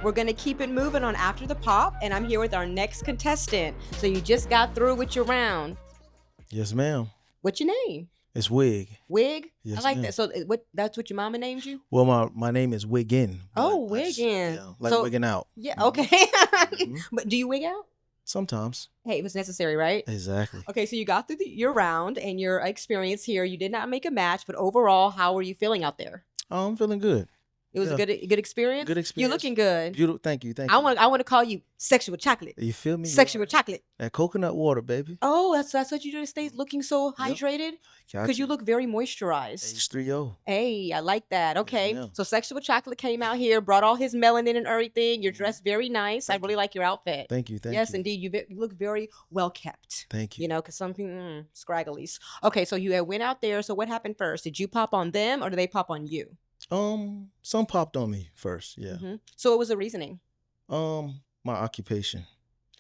We're going to keep it moving on after the pop, and I'm here with our next contestant. So you just got through with your round. Yes, ma'am. What's your name? It's Wig. Wig? Yes, I like ma'am. that. So that's what your mama named you? Well, my name is Wiggin. Oh, Wiggin. Yeah, like So- wigging out. Yeah, Mhm. okay. Mhm. But do you wig out? Sometimes. Hey, it was necessary, right? Exactly. Okay, so you got through your round and your experience here. You did not make a match, but overall, how were you feeling out there? Oh, I'm feeling good. It was a good experience? Good You're experience. looking good. Beautiful. Thank you. I want to call you sexual chocolate. You feel me? Sexual chocolate. That coconut water, baby. Oh, that's what you do to stay looking so hydrated? Because you look very moisturized. H3O. Hey, I like that. Okay. ma'am. So Sexual Chocolate came out here, brought all his melanin and everything. You're dressed very nice. I really like your outfit. Thank you. Thank Yes, you. indeed. You look very well kept. Thank you. You know, because some people, scragglies. Okay, so you had went out there. So what happened first? Did you pop on them or did they pop on you? Some popped on me first. Yeah. Mhm. So what was the reasoning? My occupation.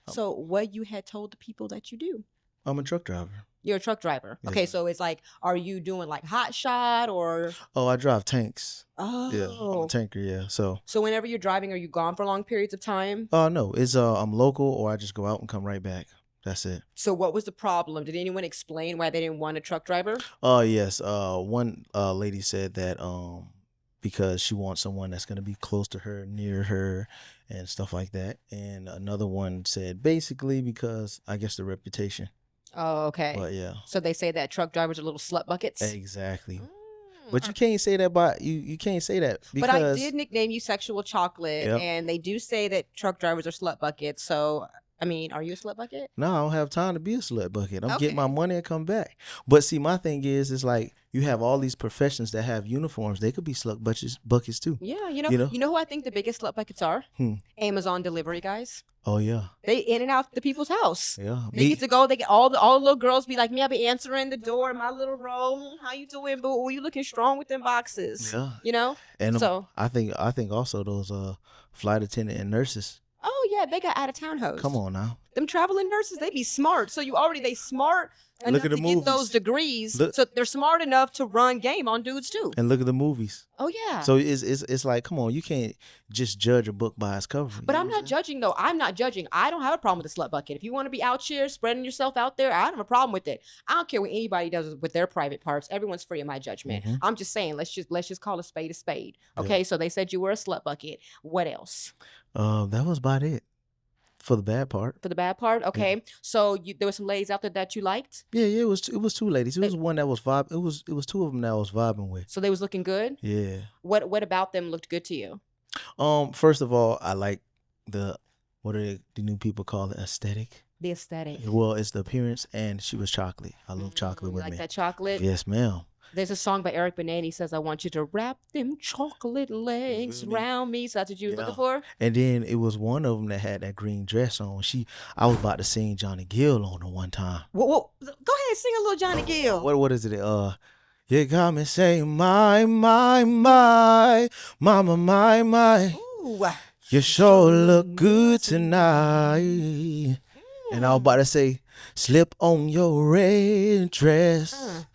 So what you had told the people that you do? I'm a truck driver. You're a truck driver. Yes, Okay, ma'am. so it's like, are you doing like hot shot or? Oh, I drive tanks. Oh. Yeah, I'm a tanker. Yeah. So. So whenever you're driving, are you gone for long periods of time? No, it's I'm local, or I just go out and come right back. That's it. So what was the problem? Did anyone explain why they didn't want a truck driver? Oh yes. One lady said that because she wants someone that's gonna be close to her, near her, and stuff like that. And another one said basically because I guess the reputation. Oh, okay. But yeah, So they say that truck drivers are little slut buckets. exactly. Mm. But you can't say that you can't say that because But I did nickname you Sexual Chocolate, Yep. and they do say that truck drivers are slut buckets. So, I mean, are you a slut bucket? no, I don't have time to be a slut bucket. I'm Okay. getting my money and come back. But see, my thing is like you have all these professions that have uniforms. They could be slut buckets too. Yeah, You know? you know who I think the biggest slut buckets are? Hmm. Amazon delivery guys. Oh yeah, They in and out the people's house. yeah. They get to go. They get all the little girls be like me. I be answering the door in my little robe. How you doing, boo? You looking strong with them boxes? Yeah. You know. And So- I think also those flight attendant and nurses. Oh yeah, they got out of town hoes. Come on now. Them traveling nurses, they be smart. So they smart enough Look at to the get movies. those degrees. Look- So they're smart enough to run game on dudes too. And look at the movies. Oh yeah. So it's like, come on, you can't just judge a book by its cover. But you I'm know what not judging though. I'm not judging. I don't have a problem with the slut bucket. If you want to be out here spreading yourself out there, I don't have a problem with it. I don't care what anybody does with their private parts. Everyone's free of my judgment. Mhm. I'm just saying, let's just call a spade a spade. Okay. So they said you were a slut bucket. What else? That was about it for the bad part. For the bad part? Okay. So there were some ladies out there that you liked. Yeah, it was two ladies. It was one that was vibe. It was two of them that I was vibing with. So they was looking good. Yeah. What about them looked good to you? First of all, I like the what are the new people call it, aesthetic. The aesthetic. Well, it's the appearance, and she was chocolate. I love chocolate You with like me. that chocolate? Yes, ma'am. There's a song by Eric Benet. He says, I want you to wrap them chocolate legs Really? around me. So that's what you was Yeah. looking for? And then it was one of them that had that green dress on. I was about to sing Johnny Gill on her one time. Whoa. Go ahead and sing a little Johnny Gill. What is it? You got me saying my, mama, my. Ooh. You sure look good tonight. And I was about to say, slip on your red dress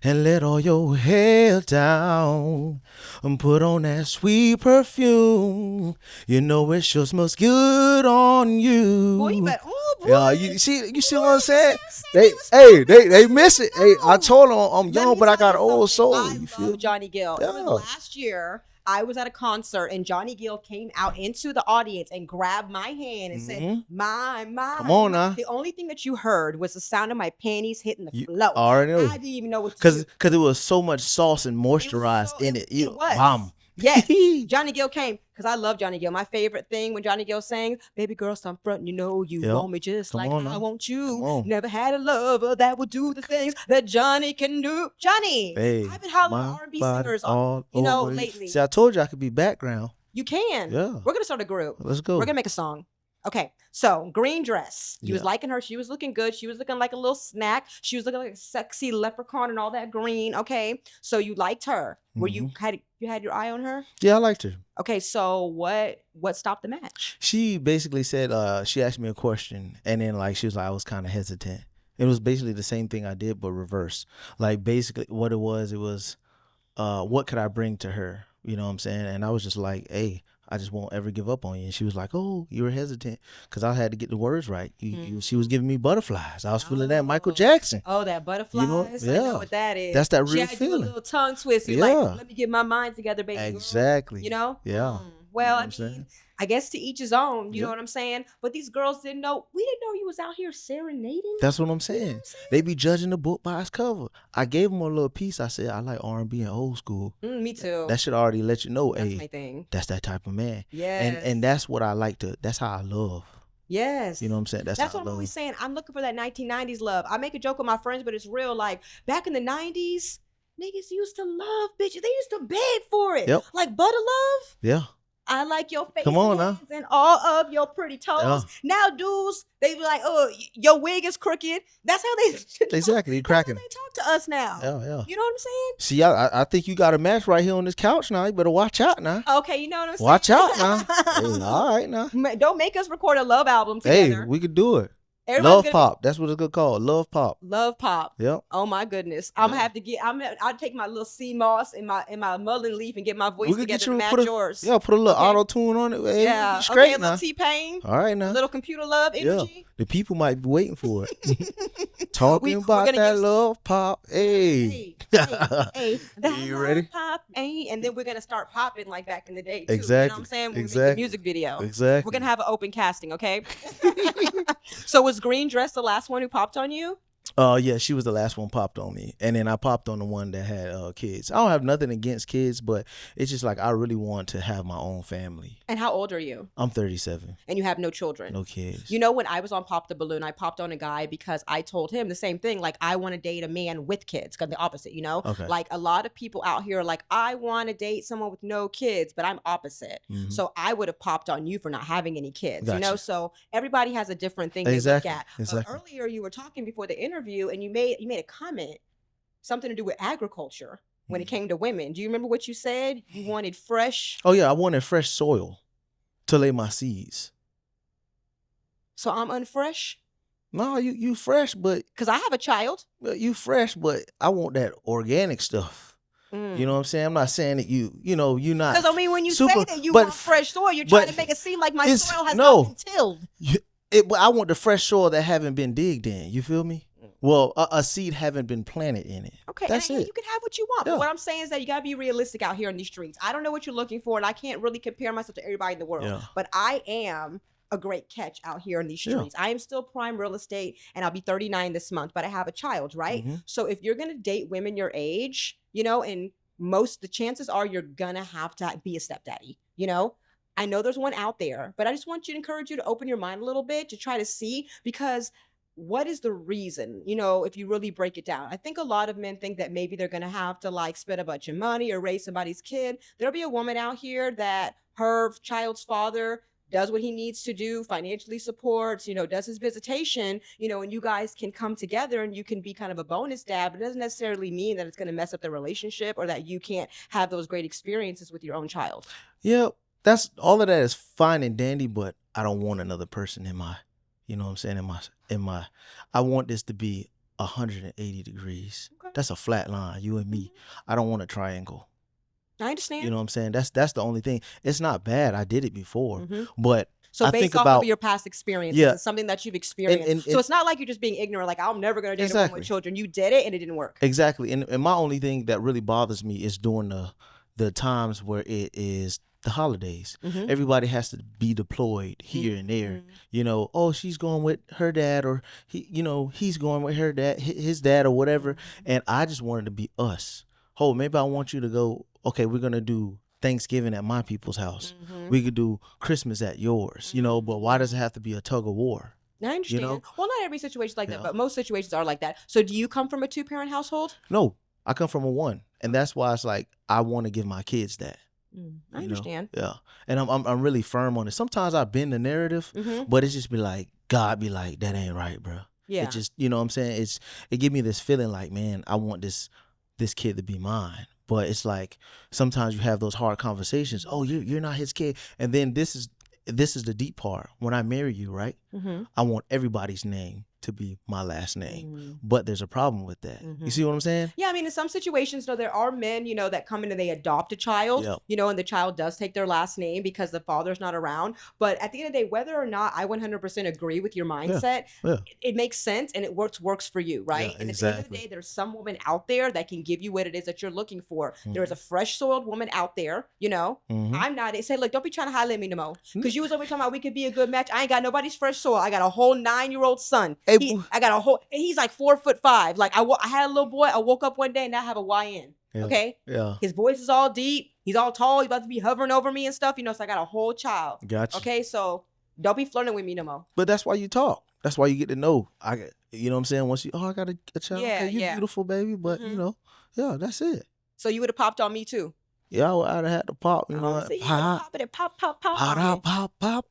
and let all your hair down and put on that sweet perfume. You know it sure smells good on you. Boy, you better. Oh, boy. Yeah, you see what I'm saying? They miss it. Hey, I told them I'm Let young, me but I tell got you an old something. soul. I You feel love me? Johnny Gill. It Yeah. was last year. I was at a concert and Johnny Gill came out into the audience and grabbed my hand and said, Mhm. my. Come on now. The only thing that you heard was the sound of my panties hitting the You floor. already know. I didn't even know what to do. Cause it was so much sauce and moisturized in it. It was. Mom. Yes, Johnny Gill came because I love Johnny Gill. My favorite thing when Johnny Gill sang, "Baby girl, stop frontin', you know you Yep. want me just Come like on I now. want you. Come on. Never had a lover that would do the things that Johnny can do." Johnny, Hey, I've been hollering my R&B body singers, all you know, over you. lately. See, I told you I could be background. You can. Yeah. We're gonna start a group. Let's go. We're gonna make a song. Okay, so green dress. You was Yeah. liking her. She was looking good. She was looking like a little snack. She was looking like a sexy leprechaun and all that green. Okay, so you liked her. Were you had your eye on her? Yeah, I liked her. Okay, so what stopped the match? She basically said, she asked me a question, and then like she was like, I was kind of hesitant. It was basically the same thing I did, but reverse. Like basically what it was, what could I bring to her? You know what I'm saying? And I was just like, hey, I just won't ever give up on you. And she was like, oh, you were hesitant because I had to get the words right. She was giving me butterflies. I was feeling that Michael Jackson. Oh, that butterflies. You know? I know what that is. That's that she real had feeling. You a little tongue twist. You're like, let me get my mind together, baby. Exactly. Girl. You know? Yeah. Well, you know I mean, I guess to each his own. You know what I'm saying? But these girls didn't know. We didn't know you was out here serenading. That's what I'm saying. You know what I'm saying? They be judging the book by its cover. I gave them a little piece. I said, I like R&B and old school. Me too. That should already let you know, that's hey, my thing. That's that type of man. Yes. And that's what I like to, that's how I love. Yes. You know what I'm saying? That's what I'm always saying. I'm looking for that 1990s love. I make a joke with my friends, but it's real. Like, back in the 90s, niggas used to love bitches. They used to beg for it. Yep. Like butter love. Yeah. I like your face Come on now. and all of your pretty toes. Now dudes, they be like, oh, your wig is crooked. That's how they exactly. You cracking. That's how they talk to us now. Yeah. You know what I'm saying? See, I think you got a match right here on this couch now. You better watch out now. Okay, you know what I'm saying? Watch out now. Hey, all right now. Don't make us record a love album together. Hey, we could do it. Everybody's Love Pop. That's what it's gonna call. Love Pop. Love Pop. Yep. Oh my goodness. I'm gonna have to get. I'll take my little sea moss and my mullein leaf and get my voice together to match yours. Yeah, put a little auto tune on it. Hey, yeah. Straight a little T-Pain. All right now. A little computer love energy. Yeah. The people might be waiting for it. Talking about that love pop. Hey. Hey. You ready? Pop. Hey. And then we're gonna start popping like back in the day too. Exactly. You know what I'm saying? When we make the music video. Exactly. We're gonna have an open casting, okay? So was Green Dress the last one who popped on you? Yeah, she was the last one popped on me, and then I popped on the one that had kids. I don't have nothing against kids, but it's just like I really want to have my own family. And how old are you? I'm 37. And you have no children? No kids. You know, when I was on Pop the Balloon, I popped on a guy because I told him the same thing. Like, I want to date a man with kids, because the opposite, you know? Okay. Like, a lot of people out here are like, I want to date someone with no kids, but I'm opposite. Mm-hmm. So I would have popped on you for not having any kids, Gotcha. You know? So everybody has a different thing they look at. But earlier you were talking before the interview, and you made a comment, something to do with agriculture when it came to women. Do you remember what you said? You wanted fresh. Oh yeah, I wanted fresh soil to lay my seeds. So I'm unfresh? No, you fresh, but because I have a child. You fresh, but I want that organic stuff. You know what I'm saying? I'm not saying that you're not. Because I mean, when you say that you want fresh soil, you're trying to make it seem like my soil has not been tilled. But I want the fresh soil that haven't been digged in. You feel me? Well, a seed haven't been planted in it. Okay, that's it. You can have what you want. But what I'm saying is that you got to be realistic out here in these streets. I don't know what you're looking for, and I can't really compare myself to everybody in the world. But I am a great catch out here in these streets. I am still prime real estate, and I'll be 39 this month, but I have a child, right? Mm-hmm. So if you're going to date women your age, and the chances are you're going to have to be a stepdaddy, I know there's one out there, but I just want you to encourage you to open your mind a little bit to try to see, because what is the reason, if you really break it down? I think a lot of men think that maybe they're going to have to spend a bunch of money or raise somebody's kid. There'll be a woman out here that her child's father does what he needs to do, financially supports, does his visitation, and you guys can come together and you can be kind of a bonus dad, but it doesn't necessarily mean that it's going to mess up the relationship or that you can't have those great experiences with your own child. Yeah, that's all of that is fine and dandy, but I don't want another person in my, what I'm saying, I want this to be 180 degrees. Okay. That's a flat line, you and me. Mm-hmm. I don't want a triangle. I understand. You know what I'm saying? That's the only thing. It's not bad. I did it before, but so based off of your past experiences, it's something that you've experienced. So it's not like you're just being ignorant, like I'm never going to date a woman with children. You did it and it didn't work. Exactly. And my only thing that really bothers me is during the times where it is the holidays. Mm-hmm. Everybody has to be deployed here and there. Oh, she's going with her dad, or he's going with her dad, his dad, or whatever. And I just wanted to be us. Oh, maybe I want you to go, okay, we're going to do Thanksgiving at my people's house. Mm-hmm. We could do Christmas at yours, but why does it have to be a tug of war? I understand. Well, not every situation like that, but most situations are like that. So do you come from a 2-parent household? No, I come from a 1. And that's why it's like, I want to give my kids that. I understand. Yeah. And I'm really firm on it. Sometimes I bend the narrative, but it just be like, God be like, that ain't right, bro. Yeah. It just, what I'm saying? It give me this feeling like, man, I want this kid to be mine. But it's like, sometimes you have those hard conversations. Oh, you're not his kid. And then this is the deep part. When I marry you, right? Mm-hmm. I want everybody's name to be my last name. But there's a problem with that. You see what I'm saying? Yeah, I mean, in some situations, there are men, that come in and they adopt a child, and the child does take their last name because the father's not around. But at the end of the day, whether or not I 100% agree with your mindset, it makes sense and it works for you, right? And at the end of the day, there's some woman out there that can give you what it is that you're looking for. There's a fresh soiled woman out there, I'm not. They say, look, don't be trying to highlight me no more. Because you was always talking about we could be a good match. I ain't got nobody's fresh soil. I got a whole 9-year-old son. I got a whole, and he's like 4'5". Like I had a little boy. I woke up one day and I have a YN. Okay. Yeah. His voice is all deep. He's all tall. He's about to be hovering over me and stuff. So I got a whole child. Gotcha. Okay. So don't be flirting with me no more. But that's why you talk. That's why you get to know. You know what I'm saying? Once I got a child. Yeah, okay, you beautiful, baby. But that's it. So you would have popped on me too. Yeah, I'd have had to pop, so pop it, pop, pop,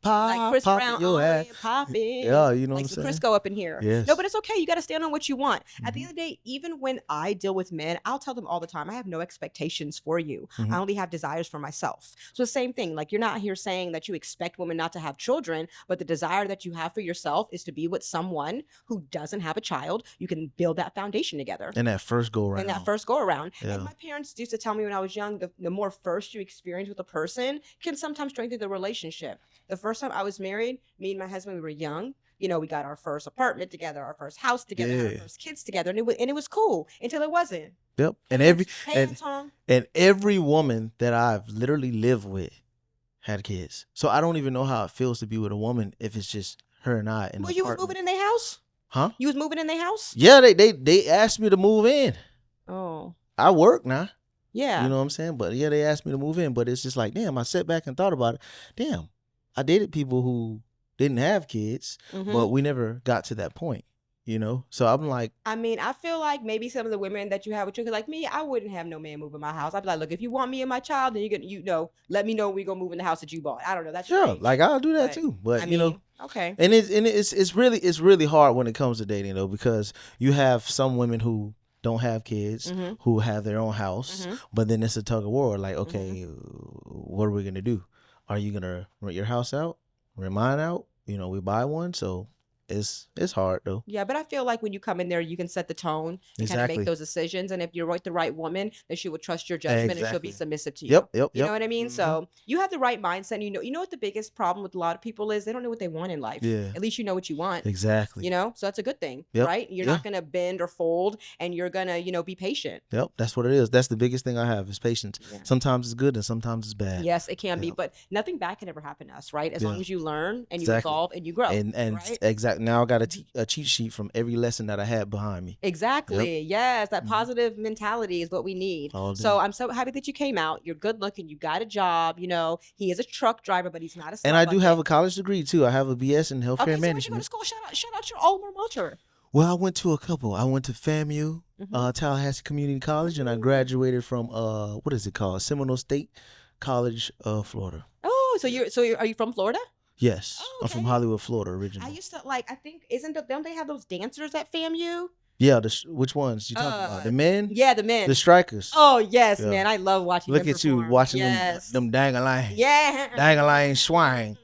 like Chris pop Brown, your ass. Pop it. Yeah, you know like what I'm saying? Crisco up in here. Yes. No, but it's okay. You got to stand on what you want. At the end of the day, even when I deal with men, I'll tell them all the time, I have no expectations for you. I only have desires for myself. So the same thing, like you're not here saying that you expect women not to have children, but the desire that you have for yourself is to be with someone who doesn't have a child. You can build that foundation together. And that first go around. Yeah. And my parents used to tell me when I was young, the more first you experience with a person can sometimes strengthen the relationship. The first time I was married, me and my husband, we were young. We got our first apartment together, our first house together, our first kids together, and it was cool until it wasn't. Yep. And every woman that I've literally lived with had kids. So I don't even know how it feels to be with a woman if it's just her and I. Well, you was moving in their house? Huh? You was moving in their house? Yeah, they asked me to move in. Oh. I work now. Yeah. You know what I'm saying? But yeah, they asked me to move in. But it's just like, damn, I sat back and thought about it. Damn, I dated people who didn't have kids, but we never got to that point, So I'm like. I mean, I feel like maybe some of the women that you have with you, like me, I wouldn't have no man move in my house. I'd be like, look, if you want me and my child, then let me know when we gonna move in the house that you bought. I don't know. That's sure. Like I'll do that too. But okay. And it's really hard when it comes to dating though, because you have some women who don't have kids, who have their own house, but then it's a tug of war. Like, okay, what are we gonna do? Are you gonna rent your house out, rent mine out? We buy one, so it's hard though. Yeah, but I feel like when you come in there, you can set the tone and kind of make those decisions. And if you're with the right woman, then she will trust your judgment and she'll be submissive to you. Yep. You know what I mean? So you have the right mindset. And you know what the biggest problem with a lot of people is? They don't know what they want in life. Yeah. At least you know what you want. Exactly. So that's a good thing, right? You're not gonna bend or fold, and you're gonna be patient. Yep, that's what it is. That's the biggest thing I have is patience. Yeah. Sometimes it's good and sometimes it's bad. Yes, it can be, but nothing bad can ever happen to us, right? As long as you learn and you evolve and you grow. And right? Exactly. Now I got a cheat sheet from every lesson that I had behind me. Exactly. Yep. Yes, that positive mentality is what we need. So I'm so happy that you came out. You're good looking. You got a job. He is a truck driver, but he's not a. And I do have a college degree too. I have a BS in healthcare management. Where'd you go to school? Shout out your alma mater. Well, I went to a couple. I went to FAMU, Tallahassee Community College, and I graduated from what is it called? Seminole State College, Florida. Oh, are you from Florida? Yes, okay. I'm from Hollywood, Florida, originally. I used to I think don't they have those dancers at FAMU? Yeah, which ones you talking about? The men? Yeah, the men. The strikers. Oh yes, man, I love watching. Look at you watching them dang-a-line. Yeah, dang-a-line swine.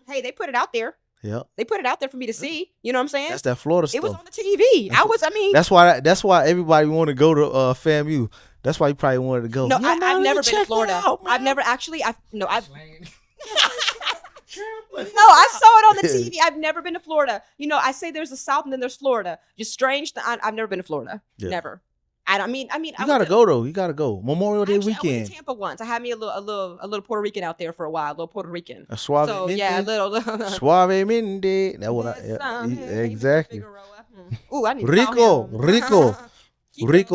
Hey, they put it out there. Yeah, they put it out there for me to see. You know what I'm saying? That's that Florida stuff. It was on the TV. That's why everybody want to go to FAMU. That's why you probably wanted to go. No, I've never been to Florida. I've never actually. No, I saw it on the TV. I've never been to Florida. I say there's the South and then there's Florida. Just strange. I've never been to Florida. Yeah. Never. I mean. You gotta go though. You gotta go. Memorial Day weekend. I went to Tampa once. I had me a little Puerto Rican out there for a while. A little Puerto Rican. A suave. So yeah, a little. Suavemente. That's what exactly. Ooh, I need Rico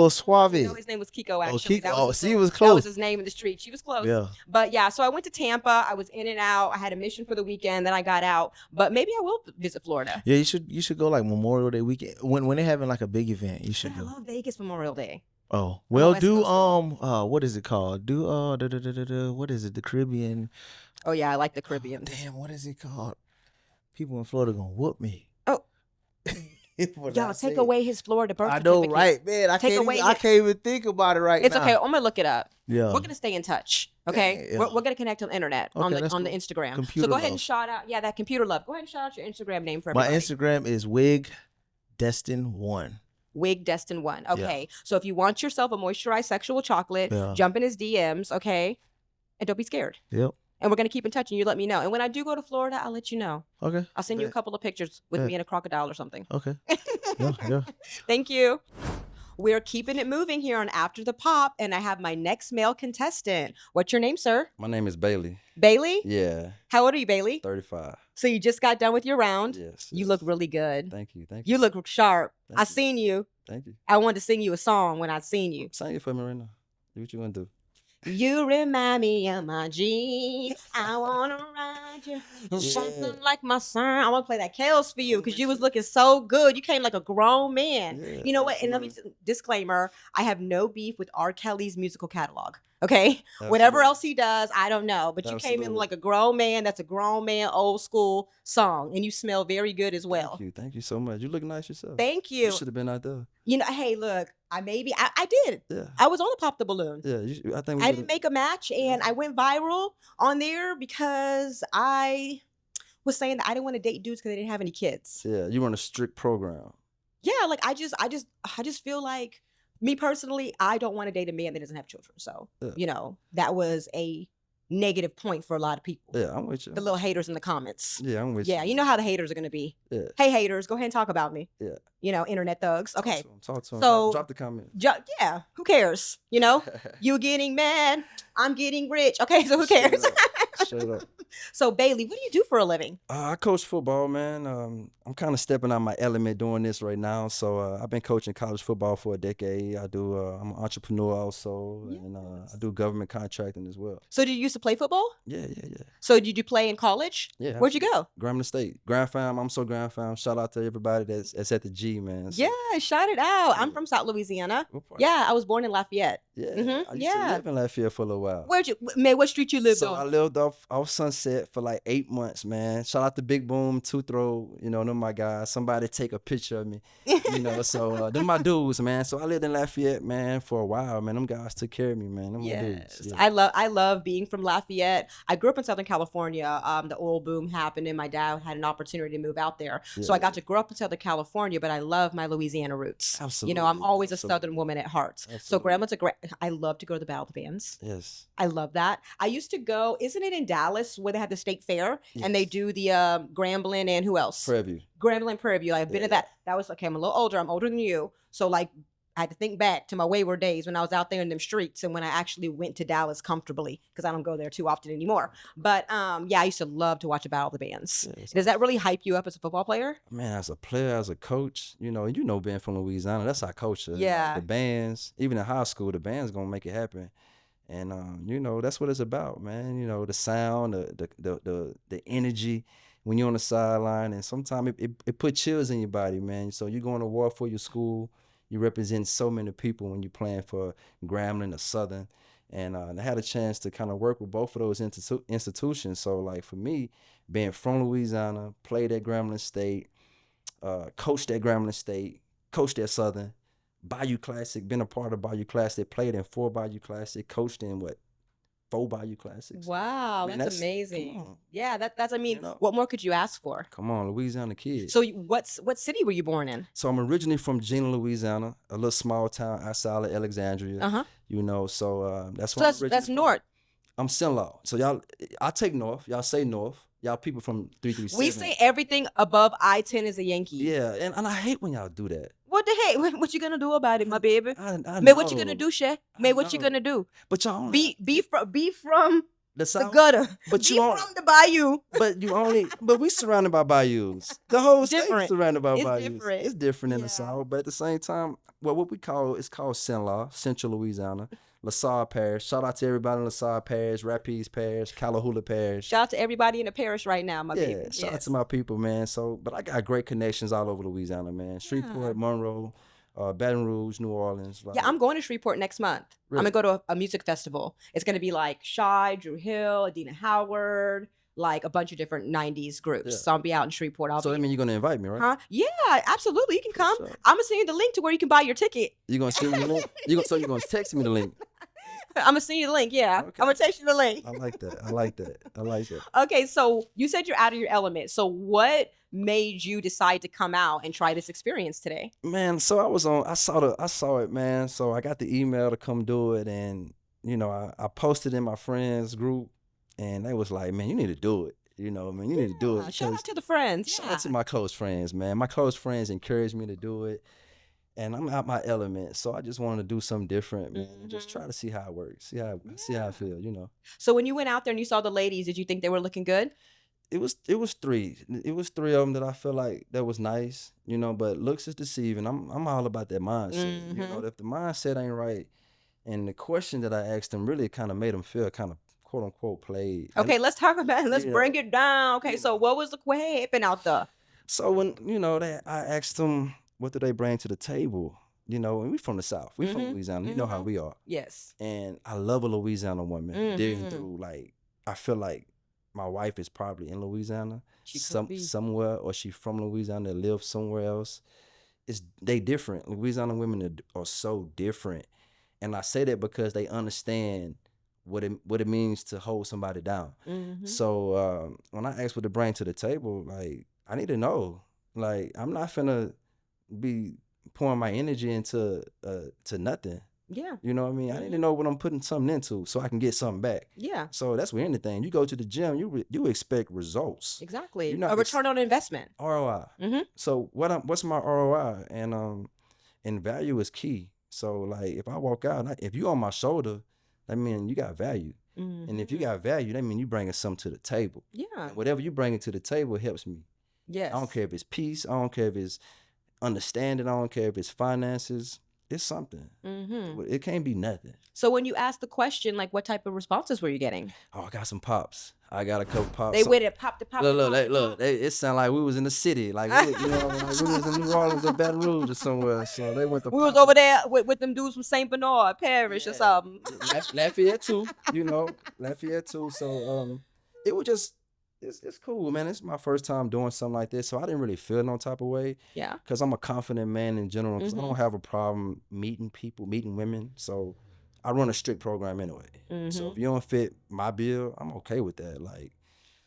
Suave. His name was Kiko, actually. He was close. That was his name in the street. She was close. Yeah. But yeah, so I went to Tampa. I was in and out. I had a mission for the weekend. Then I got out. But maybe I will visit Florida. Yeah, you should go like Memorial Day weekend. When they're having like a big event, you should go. I love Vegas Memorial Day. Oh, well, what is it called? What is it? The Caribbean. Oh yeah, I like the Caribbean. Damn, what is it called? People in Florida gonna whoop me. Oh. Y'all take away his Florida birth certificate. I know, right, man. I can't even think about it right now. It's okay. I'm gonna look it up. Yeah. We're gonna stay in touch. Okay. Yeah. We're gonna connect on the internet on the Instagram. Computer so go ahead and shout out. Yeah, that computer love. Go ahead and shout out your Instagram name for everybody. My Instagram is Wig Destin 1. Wig Destin 1. Okay. So if you want yourself a moisturized sexual chocolate, jump in his DMs, okay? And don't be scared. Yep. And we're going to keep in touch and you let me know. And when I do go to Florida, I'll let you know. Okay. I'll send you a couple of pictures with me and a crocodile or something. Okay. Yeah. Thank you. We're keeping it moving here on After the Pop, and I have my next male contestant. What's your name, sir? My name is Bailey. Bailey? Yeah. How old are you, Bailey? 35. So you just got done with your round? Yes. You look really good. Thank you. You look sharp. I seen you. Thank you. I wanted to sing you a song when I seen you. Sing it for me right now. Do what you want to do. You remind me of my G. I want to ride you. Something like my son. I want to play that Kales for you because you was looking so good. You came like a grown man. Yeah, you know what? And let me disclaimer, I have no beef with R. Kelly's musical catalog. Okay? Absolutely. Whatever else he does, I don't know. But you came in like a grown man. That's a grown man, old school song. And you smell very good as well. Thank you. Thank you so much. You look nice yourself. Thank you. You should have been out there. You know, hey, look, I did. Yeah. I was on the Pop the Balloon. Yeah. I think I didn't make a match and I went viral on there because I was saying that I didn't want to date dudes because they didn't have any kids. Yeah. You run a strict program. Yeah, like I just feel like, me personally, I don't want to date a man that doesn't have children. So, you know, that was a negative point for a lot of people. Yeah, I'm with you. The little haters in the comments. Yeah, I'm with you. Yeah, you know how the haters are going to be. Yeah. Hey, haters, go ahead and talk about me. Yeah. You know, internet thugs. Okay. Talk to him. So, drop the comment. Yeah, who cares? You know, you getting mad, I'm getting rich. Okay, so who cares? Straight up. So, Bailey, what do you do for a living? I coach football, man. I'm kind of stepping out my element doing this right now. So I've been coaching college football for a decade. I'm an entrepreneur also, and I do government contracting as well. So did you used to play football? Yeah. So did you play in college? Yeah. Where'd you go? Grambling State. Grand Fam. I'm so Grand Fam. Shout out to everybody that's at the G, man. So, yeah, shout it out. I'm from South Louisiana. Yeah, I was born in Lafayette. Yeah. I used to live in Lafayette for a little while. What street you lived on? I lived off Sunset for like 8 months, man. Shout out to Big Boom, Two Throw, you know, them my guys. Somebody take a picture of me, you know. So them my dudes, man. So I lived in Lafayette, man, for a while, man. Them guys took care of me, man. Them my dudes. Yeah. I love being from Lafayette. I grew up in Southern California. The oil boom happened, and my dad had an opportunity to move out there. So I got to grow up in Southern California, but I love my Louisiana roots. Absolutely. You know, I'm always a Southern woman at heart. Absolutely. So Gramblin's I love to go to the battle bands. Yes. I love that. I used to go, isn't it in Dallas where they have the state fair and they do the Grambling and who else? Prairie View. Grambling Prairie View. I've been to that. That was, okay, I'm a little older. I'm older than you. So like, I had to think back to my wayward days when I was out there in them streets and when I actually went to Dallas comfortably because I don't go there too often anymore. But yeah, I used to love to watch a battle of the bands. Yes. Does that really hype you up as a football player? Man, as a player, as a coach, you know, being from Louisiana, that's our culture. Yeah. The bands, even in high school, the band's gonna make it happen. And you know, that's what it's about, man. You know, the sound, the energy when you're on the sideline, and sometimes it put chills in your body, man. So you're going to war for your school. You represent so many people when you're playing for Grambling or Southern. And I had a chance to kind of work with both of those institutions. So like for me, being from Louisiana, played at Grambling State, coached at Grambling State, coached at Southern, Bayou Classic, been a part of Bayou Classic, played in 4 Bayou Classic, coached in 4 Bayou Classics. Wow, that's amazing. Yeah, that's I mean, you know, what more could you ask for? Come on, Louisiana kid. So what city were you born in? So I'm originally from Gina, Louisiana, a little small town outside of Alexandria. You know, so that's why that's north. I'm Sinlaw. So I take north. Y'all say north. Y'all people from 337. We say everything above I-10 is a Yankee. Yeah, and I hate when y'all do that. What the heck? What you gonna do about it, my baby? Man, what you gonna do, Shay? Man, what you gonna do? But y'all be from the South, the gutter. But be from the bayou. But we surrounded by bayous. The whole state surrounded by bayous. Different. It's different in the South, but at the same time, what we call it's called Sinlaw, Central Louisiana. LaSalle Parish. Shout out to everybody in LaSalle Parish, Rapides Parish, Callahoola Parish. Shout out to everybody in the parish right now, my baby. Yeah, shout out to my people, man. But I got great connections all over Louisiana, man. Shreveport, Monroe, Baton Rouge, New Orleans. Yeah, I'm going to Shreveport next month. Really? I'm going to go to a music festival. It's going to be like Shy, Drew Hill, Adina Howard, like a bunch of different 90s groups. Yeah. So I'll be out in Shreveport. So that means you're going to invite me, right? Huh? Yeah, absolutely. You can come. Sure. I'm going to send you the link to where you can buy your ticket. You're going to send me the link? You're going to text me the link? I'm gonna send you the link. Yeah, Okay. I'm gonna text you the link. I like that. I like that. I like that. Okay, so you said you're out of your element. So what made you decide to come out and try this experience today? Man, so I saw it, man. So I got the email to come do it, and you know, I posted in my friends group, and they was like, man, you need to do it. You know, man, you need to do it. Shout out to the friends. Shout Yeah. out to my close friends, man. My close friends encouraged me to do it, and I'm out my element. So I just wanted to do something different, man. Just try to see how it works, see how I feel, you know. So when you went out there and you saw the ladies, did you think they were looking good? It was three. It was three of them that I feel like that was nice, you know. But looks is deceiving. I'm all about that mindset. You know, if the mindset ain't right, and the question that I asked them really kind of made them feel kind of quote unquote played. Okay, let's talk about it. Let's Yeah. bring it down. Okay, so what was the happening out there? So when you know I asked them what do they bring to the table, you know, and we from the South, we from Louisiana, you know how we are. Yes. And I love a Louisiana woman. Digging through, like I feel like my wife is probably in Louisiana, somewhere, or she from Louisiana, live somewhere else. They different. Louisiana women are so different, and I say that because they understand what it means to hold somebody down. So when I ask what to bring to the table, like I need to know. Like I'm not finna be pouring my energy into to nothing. Yeah. You know what I mean? I need to know what I'm putting something into so I can get something back. Yeah. So that's with anything. You go to the gym, you expect results. Exactly. You're not A return on investment. ROI. So what's my ROI? And value is key. So like if I walk out, if you on my shoulder, that mean you got value. And if you got value, that mean you bringing something to the table. Yeah. And whatever you bringing to the table helps me. Yes. I don't care if it's peace. I don't care if it's understanding. I don't care if it's finances. It's something. It can't be nothing. So when you asked the question, like what type of responses were you getting? Oh, I got some pops. I got a couple pops. They went and popped the pop. Look. It sounded like we was in the city, like you know, like we was in New Orleans or Baton Rouge or somewhere. So they went to. We was over there with them dudes from Saint Bernard Parish or something. Lafayette too, you know, Lafayette too. So it was just. It's cool, man. It's my first time doing something like this, so I didn't really feel no type of way. Yeah. Because I'm a confident man in general. Because I don't have a problem meeting people, meeting women. So I run a strict program anyway. So if you don't fit my bill, I'm okay with that. Like.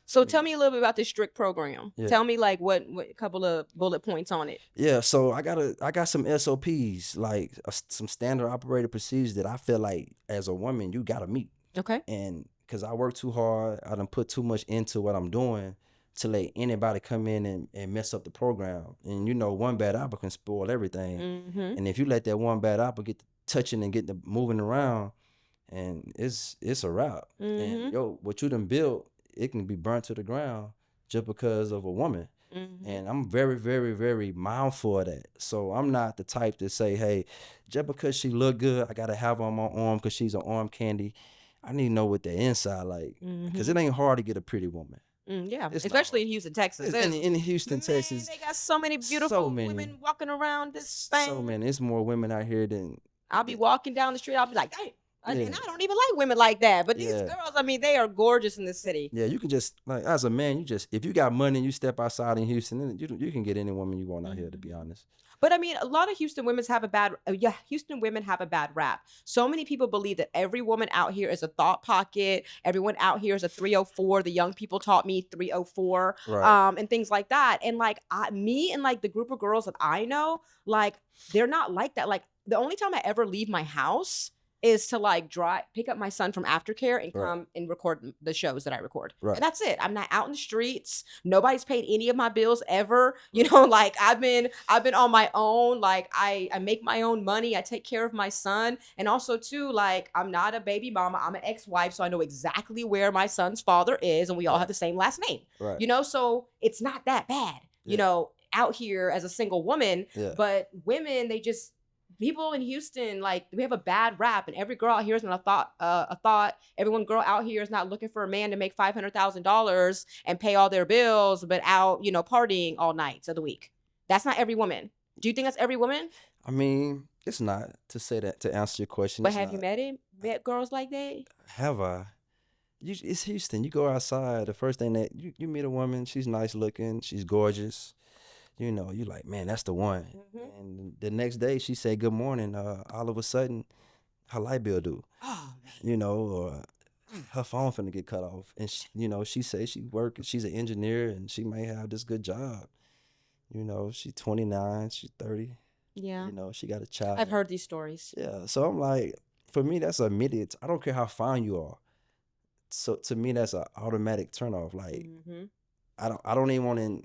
So tell me a little bit about this strict program. Yeah. Tell me like what couple of bullet points on it. Yeah. So I got some SOPs, like some standard operating procedures that I feel like as a woman you gotta meet. Okay. And because I work too hard, I done put too much into what I'm doing to let anybody come in and mess up the program. And you know, one bad apple can spoil everything. And if you let that one bad apple get touching and get the moving around, and it's a wrap. And what you done built, it can be burnt to the ground just because of a woman. And I'm very, very, very mindful of that. So I'm not the type to say, hey, just because she look good, I gotta have her on my arm because she's an arm candy. I need to know what the inside like, because it ain't hard to get a pretty woman. Yeah, especially in Houston, Texas. In Houston, Texas, they got so many beautiful women walking around this thing. So many. It's more women out here than. I'll be walking down the street. I'll be like, hey. And I don't even like women like that. But these girls, I mean, they are gorgeous in this city. Yeah, you can just, like, as a man, if you got money and you step outside in Houston, you can get any woman you want out here, to be honest. But I mean, a lot of Houston women have a bad rap. So many people believe that every woman out here is a thought pocket. Everyone out here is a 304. The young people taught me 304, right. And things like that. And like me and like the group of girls that I know, like they're not like that. Like the only time I ever leave my house is to like pick up my son from aftercare and come and record the shows that I record. Right. And that's it. I'm not out in the streets. Nobody's paid any of my bills ever. You know, like I've been on my own. Like I make my own money. I take care of my son. And also too, like I'm not a baby mama. I'm an ex-wife. So I know exactly where my son's father is. And we all have the same last name. Right. You know, so it's not that bad, you know, out here as a single woman. Yeah. But women, people in Houston, like we have a bad rap, and every girl out here is not a thought. Every girl out here is not looking for a man to make $500,000 and pay all their bills, but out, you know, partying all nights of the week. That's not every woman. Do you think that's every woman? I mean, it's not to say that to answer your question. But have you met girls like that? Have I? It's Houston. You go outside. The first thing that you meet a woman, she's nice looking, she's gorgeous. You know, you like, man, that's the one. And the next day she said, good morning. All of a sudden, her light bill due. Oh man. You know, or her phone finna get cut off, and she says she's an engineer, and she may have this good job. You know, she's 29, she's 30. Yeah. You know, she got a child. I've heard these stories. Yeah, so I'm like, for me, that's immediate. I don't care how fine you are. So to me, that's an automatic turnoff. Like, I don't even want to.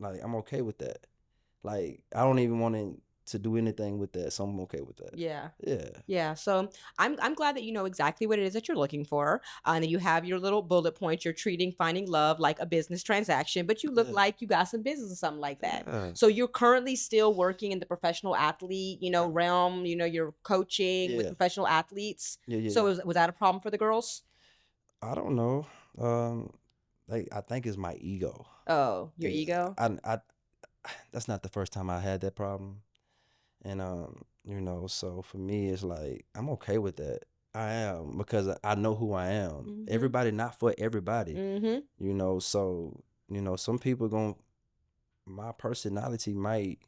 Like, I'm okay with that. Like, I don't even want to do anything with that, so I'm okay with that. Yeah. Yeah. Yeah. So I'm glad that you know exactly what it is that you're looking for. And then you have your little bullet points. You're treating finding love like a business transaction, but you look like you got some business or something like that. Yeah. So you're currently still working in the professional athlete, realm. You're coaching with professional athletes. Yeah. So was that a problem for the girls? I don't know. I think it's my ego. Oh, your ego? I that's not the first time I had that problem. And so for me it's like I'm okay with that. I am, because I know who I am. Everybody not for everybody. So some people my personality might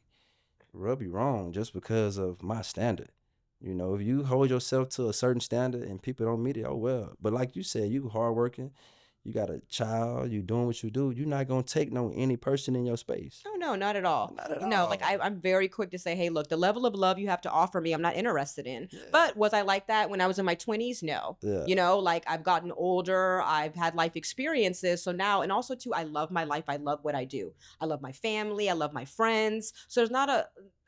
rub you wrong just because of my standard. If you hold yourself to a certain standard and people don't meet it, oh well. But like you said, you hardworking, you got a child, you doing what you do, you're not gonna take any person in your space. Oh no, not at all. Not at No, all. like I'm very quick to say, hey, look, the level of love you have to offer me, I'm not interested in. But was I like that when I was in my 20s? No. Like I've gotten older, I've had life experiences. So now, and also too, I love my life. I love what I do. I love my family. I love my friends. So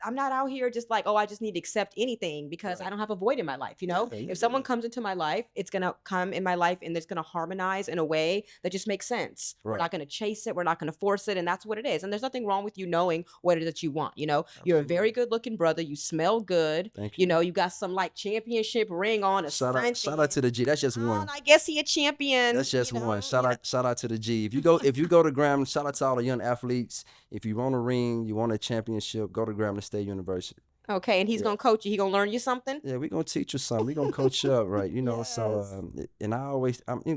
I'm not out here just like, oh, I just need to accept anything because I don't have a void in my life. If someone comes into my life, it's going to come in my life and it's going to harmonize in a way that just makes sense. We're not going to chase it. We're not going to force it. And that's what it is. And there's nothing wrong with you knowing what it is that you want. You're a very good looking brother. You smell good. Thank you. You got some like championship ring on. Shout out to the G. That's just one. I guess he a champion. That's just one. Shout out to the G. If you go to Grambling, shout out to all the young athletes. If you want a ring, you want a championship, go to Grambling State University. Okay, and he's gonna coach you. He gonna learn you something. Yeah, we gonna teach you something. We gonna coach you up, right? So and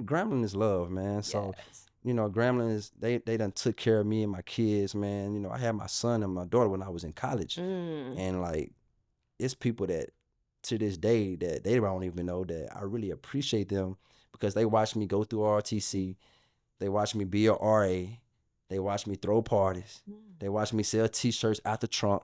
Grambling is love, man. So Grambling is they done took care of me and my kids, man. I had my son and my daughter when I was in college, and like it's people that to this day that they don't even know that I really appreciate them because they watched me go through RTC, they watched me be a RA, they watched me throw parties, they watched me sell T-shirts out the trunk.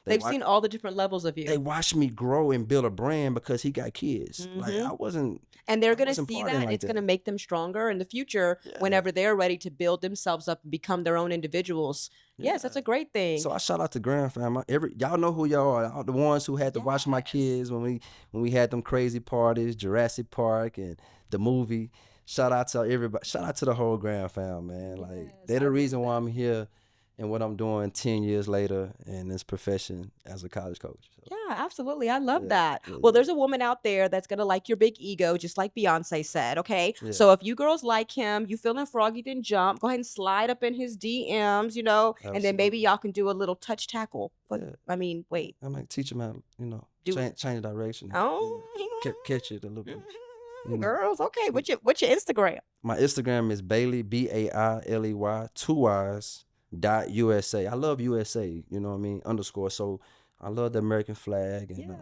They've seen all the different levels of you. They watched me grow and build a brand because he got kids. Like I wasn't. And they're going to see that. Like it's going to make them stronger in the future whenever they're ready to build themselves up and become their own individuals. Yes, that's a great thing. So I shout out to Grand Fam. Y'all know who y'all are. All the ones who had to watch my kids when we had them crazy parties, Jurassic Park and the movie. Shout out to everybody. Shout out to the whole Grand Fam, man. Like they're the reason why I'm here. And what I'm doing 10 years later in this profession as a college coach. So. Yeah, absolutely. I love that. Well, there's a woman out there that's going to like your big ego, just like Beyonce said, okay? Yeah. So if you girls like him, you feeling froggy, then jump. Go ahead and slide up in his DMs, Absolutely. And then maybe y'all can do a little touch tackle. But I mean, wait. I might teach him how, change the direction. Oh. Catch it a little bit. Girls, okay. What's your Instagram? My Instagram is Bailey, Bailey, 2 Y's. .USA. I love USA, _ So I love the American flag. And,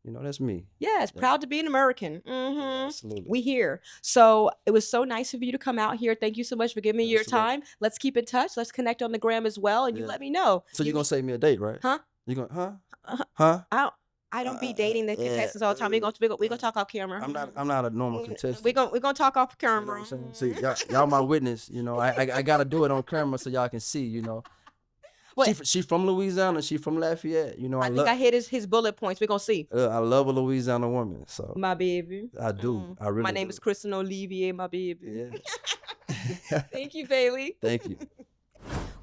that's me. Yes, proud to be an American. Absolutely. We here. So it was so nice of you to come out here. Thank you so much for giving me your time. Let's keep in touch. Let's connect on the gram as well. And you let me know. So you're going to save me a date, right? Huh? You going to, huh? I don't be dating the contestants all the time. We gonna talk off camera. I'm not a normal contestant. We gonna talk off camera. You know what I'm saying? See, y'all my witness. I gotta do it on camera so y'all can see. She from Louisiana. She from Lafayette. I think I hit his bullet points. We gonna see. I love a Louisiana woman. So my baby. I do. I really. My name is Kristen Olivier. My baby. Yeah. Thank you, Bailey. Thank you.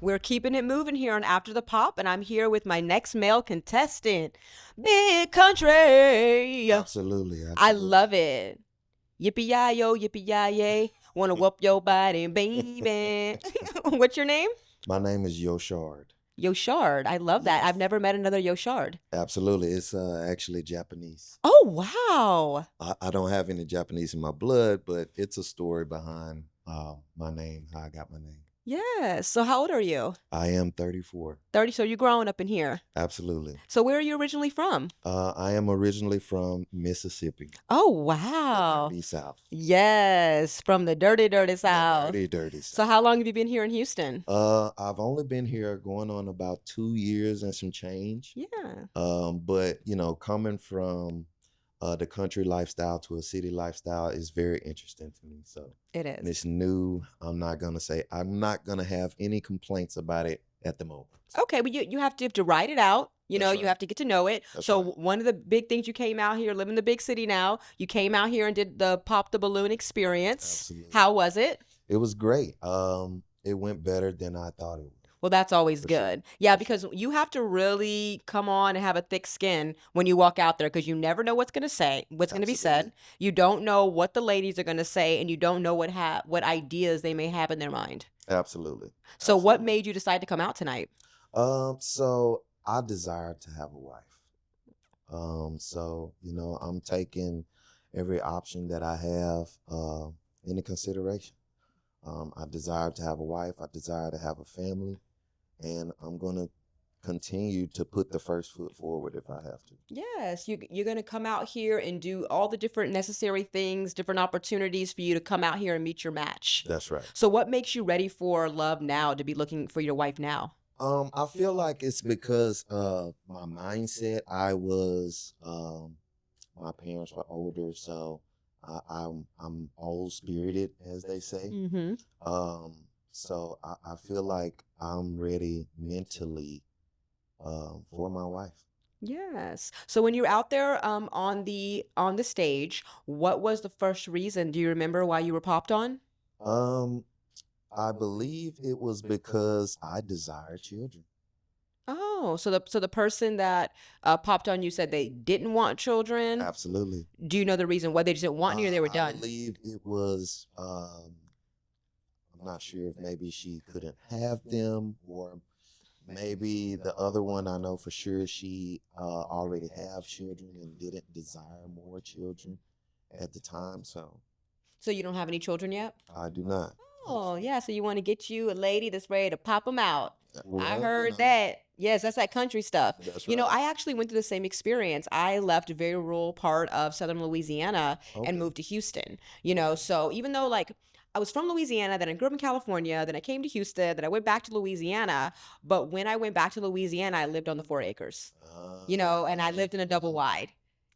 We're keeping it moving here on After the Pop, and I'm here with my next male contestant, Big Country. Absolutely. I love it. Yippee-yi-yo, yippee-yi-yay. Wanna whoop your body, baby. What's your name? My name is Yoshard. Yoshard. I love that. I've never met another Yoshard. Absolutely. It's actually Japanese. Oh, wow. I don't have any Japanese in my blood, but it's a story behind my name, how I got my name. Yes. So how old are you? I am 34. 30. So you're growing up in here. Absolutely. So where are you originally from? I am originally from Mississippi, Oh, the wow. dirty South. Yes, from the dirty, dirty The South. dirty, dirty So South. how long have you been here in Houston? I've only been here going on about 2 years and some change. Yeah. But coming from the country lifestyle to a city lifestyle is very interesting to me. So It and is. it's new. I'm not gonna have any complaints about it at the moment. Okay, but you have to ride it out. You That's know, you right. have to get to know it. That's So right. one of the big things you came out here, live in the big city now. You came out here and did the Pop the Balloon experience. Absolutely. How was it? It was great. It went better than I thought it would. Well, that's always For sure. good. Yeah, For sure. because you have to really come on and have a thick skin when you walk out there because you never know what's going to be said. Absolutely. You don't know what the ladies are going to say, and you don't know what ideas they may have in their mind. Absolutely. So what Absolutely. made you decide to come out tonight? So I desire to have a wife. So I'm taking every option that I have into consideration. I desire to have a wife. I desire to have a family, and I'm gonna continue to put the first foot forward if I have to. Yes, you're going to come out here and do all the different necessary things, different opportunities for you to come out here and meet your match. That's right. So what makes you ready for love now, to be looking for your wife now? I feel like it's because my mindset. My parents were older, so I'm old spirited, as they say. Mm-hmm. So I feel like I'm ready mentally for my wife. Yes. So when you're out there on the stage, what was the first reason? Do you remember why you were popped on? Um, I believe it was because I desire children. Oh, so the person that popped on you said they didn't want children. Absolutely. Do you know the reason why they just didn't want you or they were I done? believe it was, I'm not sure if maybe she couldn't have them, or maybe the other one, I know for sure she already have children and didn't desire more children at the time. So So you don't have any children yet? I do not. Oh, yeah. So you want to get you a lady that's ready to pop them out. I Well, heard that. Yes, that's that country stuff. That's You know, right. I actually went through the same experience. I left a very rural part of southern Louisiana Okay. and moved to Houston. You know, so even though like I was from Louisiana, then I grew up in California, then I came to Houston, then I went back to Louisiana. But when I went back to Louisiana, I lived on the 4 acres, you know, and I lived in a double wide.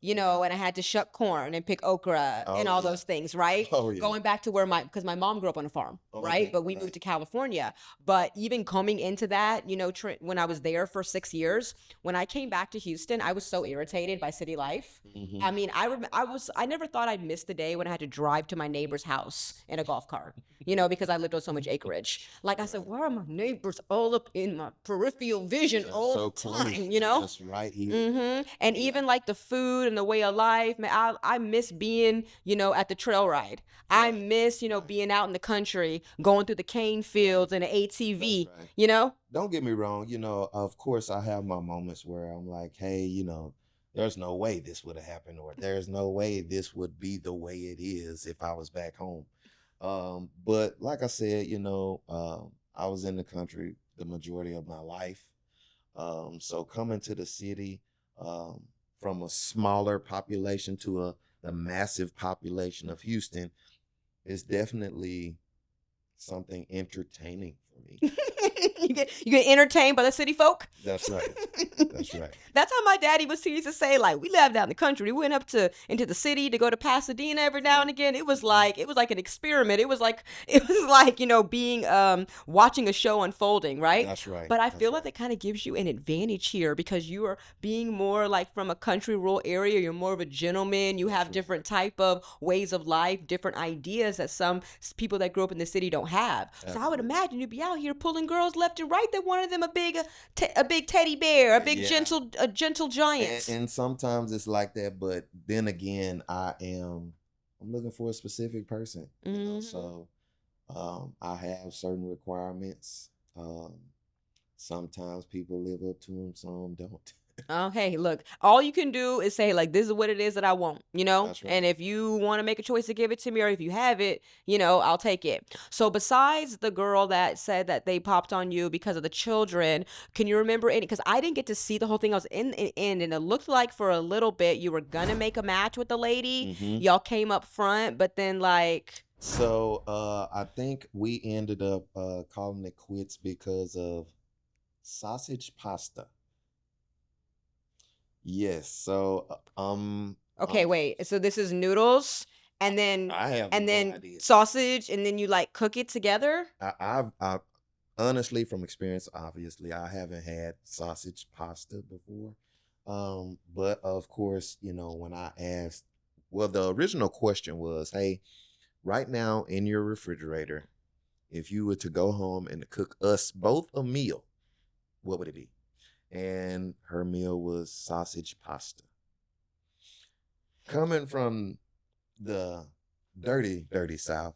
You know, and I had to shuck corn and pick okra and Oh all yeah. those things, right? Oh yeah. Going back to where because my mom grew up on a farm, right? Okay. But we Right. moved to California. But even coming into that, you know, when I was there for 6 years, when I came back to Houston, I was so irritated by city life. Mhm. I mean, I never thought I'd miss the day when I had to drive to my neighbor's house in a golf cart, you know, because I lived on so much acreage. Like I said, where are my neighbors all up in my peripheral vision Just all so the close, time, you know? just right here. Mm-hmm. And Yeah. even like the food and the way of life, man, I miss being, you know, at the trail ride. I Right. miss, you know, being out in the country, going through the cane fields and an ATV, That's right. you know? Don't get me wrong, of course I have my moments where I'm like, hey, there's no way this would have happened, or there's no way this would be the way it is if I was back home. But like I said, I was in the country the majority of my life. So coming to the city, from a smaller population to the massive population of Houston is definitely something entertaining for me. You get entertained by the city folk. That's right. That's right. That's how my daddy was used to say, like, we lived out in the country. We went up into the city to go to Pasadena every now and again. It was like an experiment. It was like you know, being watching a show unfolding, right? That's right. But I That's feel like right. that kind of gives you an advantage here because you are being more like from a country rural area. You're more of a gentleman. You have right. different type of ways of life, different ideas that some people that grew up in the city don't have. So I would Absolutely. imagine you'd be out here pulling girls left and right that wanted them a big teddy bear, a big Yeah. gentle giant. And sometimes it's like that, but then again, I'm looking for a specific person. Mhm. So I have certain requirements. Sometimes people live up to them, some don't. Okay, look, all you can do is say, like, this is what it is that I want, you know? That's right. And if you want to make a choice to give it to me, or if you have it, you know, I'll take it. So besides the girl that said that they popped on you because of the children, can you remember any? Because I didn't get to see the whole thing. I was in the end, and it looked like for a little bit you were gonna make a match with the lady. Y'all came up front, but then like, So I think we ended up calling it quits because of sausage pasta. Yes. So okay, wait. So this is noodles, and then I have and no then idea. sausage, and then you like cook it together. I honestly, from experience, obviously, I haven't had sausage pasta before. But of course, you know, when I asked, well, the original question was, hey, right now in your refrigerator, if you were to go home and cook us both a meal, what would it be? And her meal was sausage pasta. Coming from the dirty, dirty South,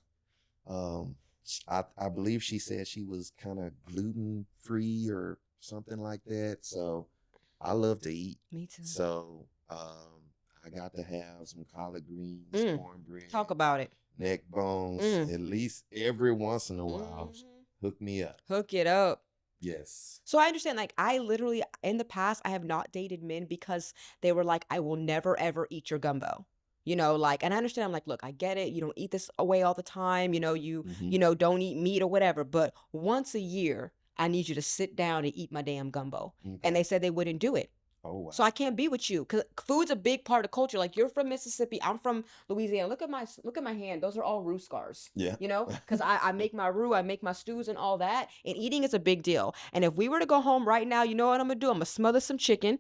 I believe she said she was kind of gluten free or something like that. So I love to eat. Me too. So I got to have some collard greens, cornbread, Talk about it. neck bones, at least every once in a while. Hook me up. Hook it up. Yes. So I understand, like, I literally, in the past, I have not dated men because they were like, I will never, ever eat your gumbo. You know, like, and I understand, I'm like, look, I get it. You don't eat this away all the time. You know, you know, don't eat meat or whatever. But once a year, I need you to sit down and eat my damn gumbo. Okay. And they said they wouldn't do it. Oh, wow. So I can't be with you because food's a big part of culture. Like, you're from Mississippi, I'm from Louisiana. Look at my hand; those are all roux scars. Yeah. You know, because I make my roux, I make my stews and all that, and eating is a big deal. And if we were to go home right now, you know what I'm gonna do? I'm gonna smother some chicken.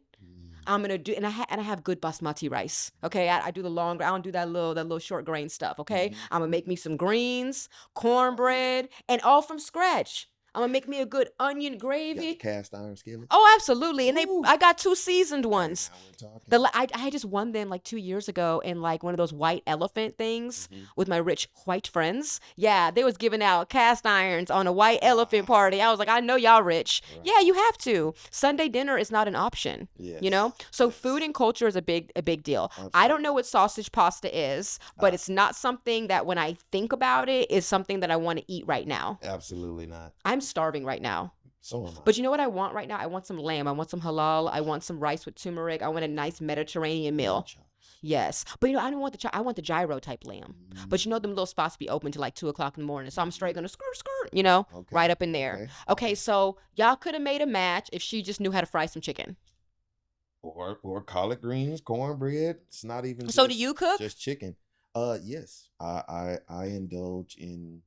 I'm gonna do, and I have good basmati rice. Okay, I do the long. I don't do that little short grain stuff. Okay, I'm gonna make me some greens, cornbread, and all from scratch. I'm gonna make me a good onion You got gravy. the cast iron skillet? Oh, absolutely. And Ooh. I got 2 seasoned ones. Now we're talking. I just won them like 2 years ago in like one of those white elephant things with my rich white friends. Yeah, they was giving out cast irons on a white elephant party. I was like, I know y'all rich. Right. Yeah, you have to. Sunday dinner is not an option. Yes. You know? So Yes. food and culture is a big deal. I Absolutely. don't know what sausage pasta is, but it's not something that when I think about it is something that I want to eat right now. Absolutely not. I'm starving right now. So am I. But you know what I want right now? I want some lamb. I want some halal. I want some rice with turmeric. I want a nice Mediterranean meal. Yes. But you know, I don't want I want the gyro type lamb. But you know, them little spots be open till like 2:00 in the morning. So I'm straight gonna skirt, you know, Okay. right up in there. Okay, so y'all could have made a match if she just knew how to fry some chicken. Or collard greens, cornbread. It's not even. So do you cook? Just chicken. Yes. I indulge in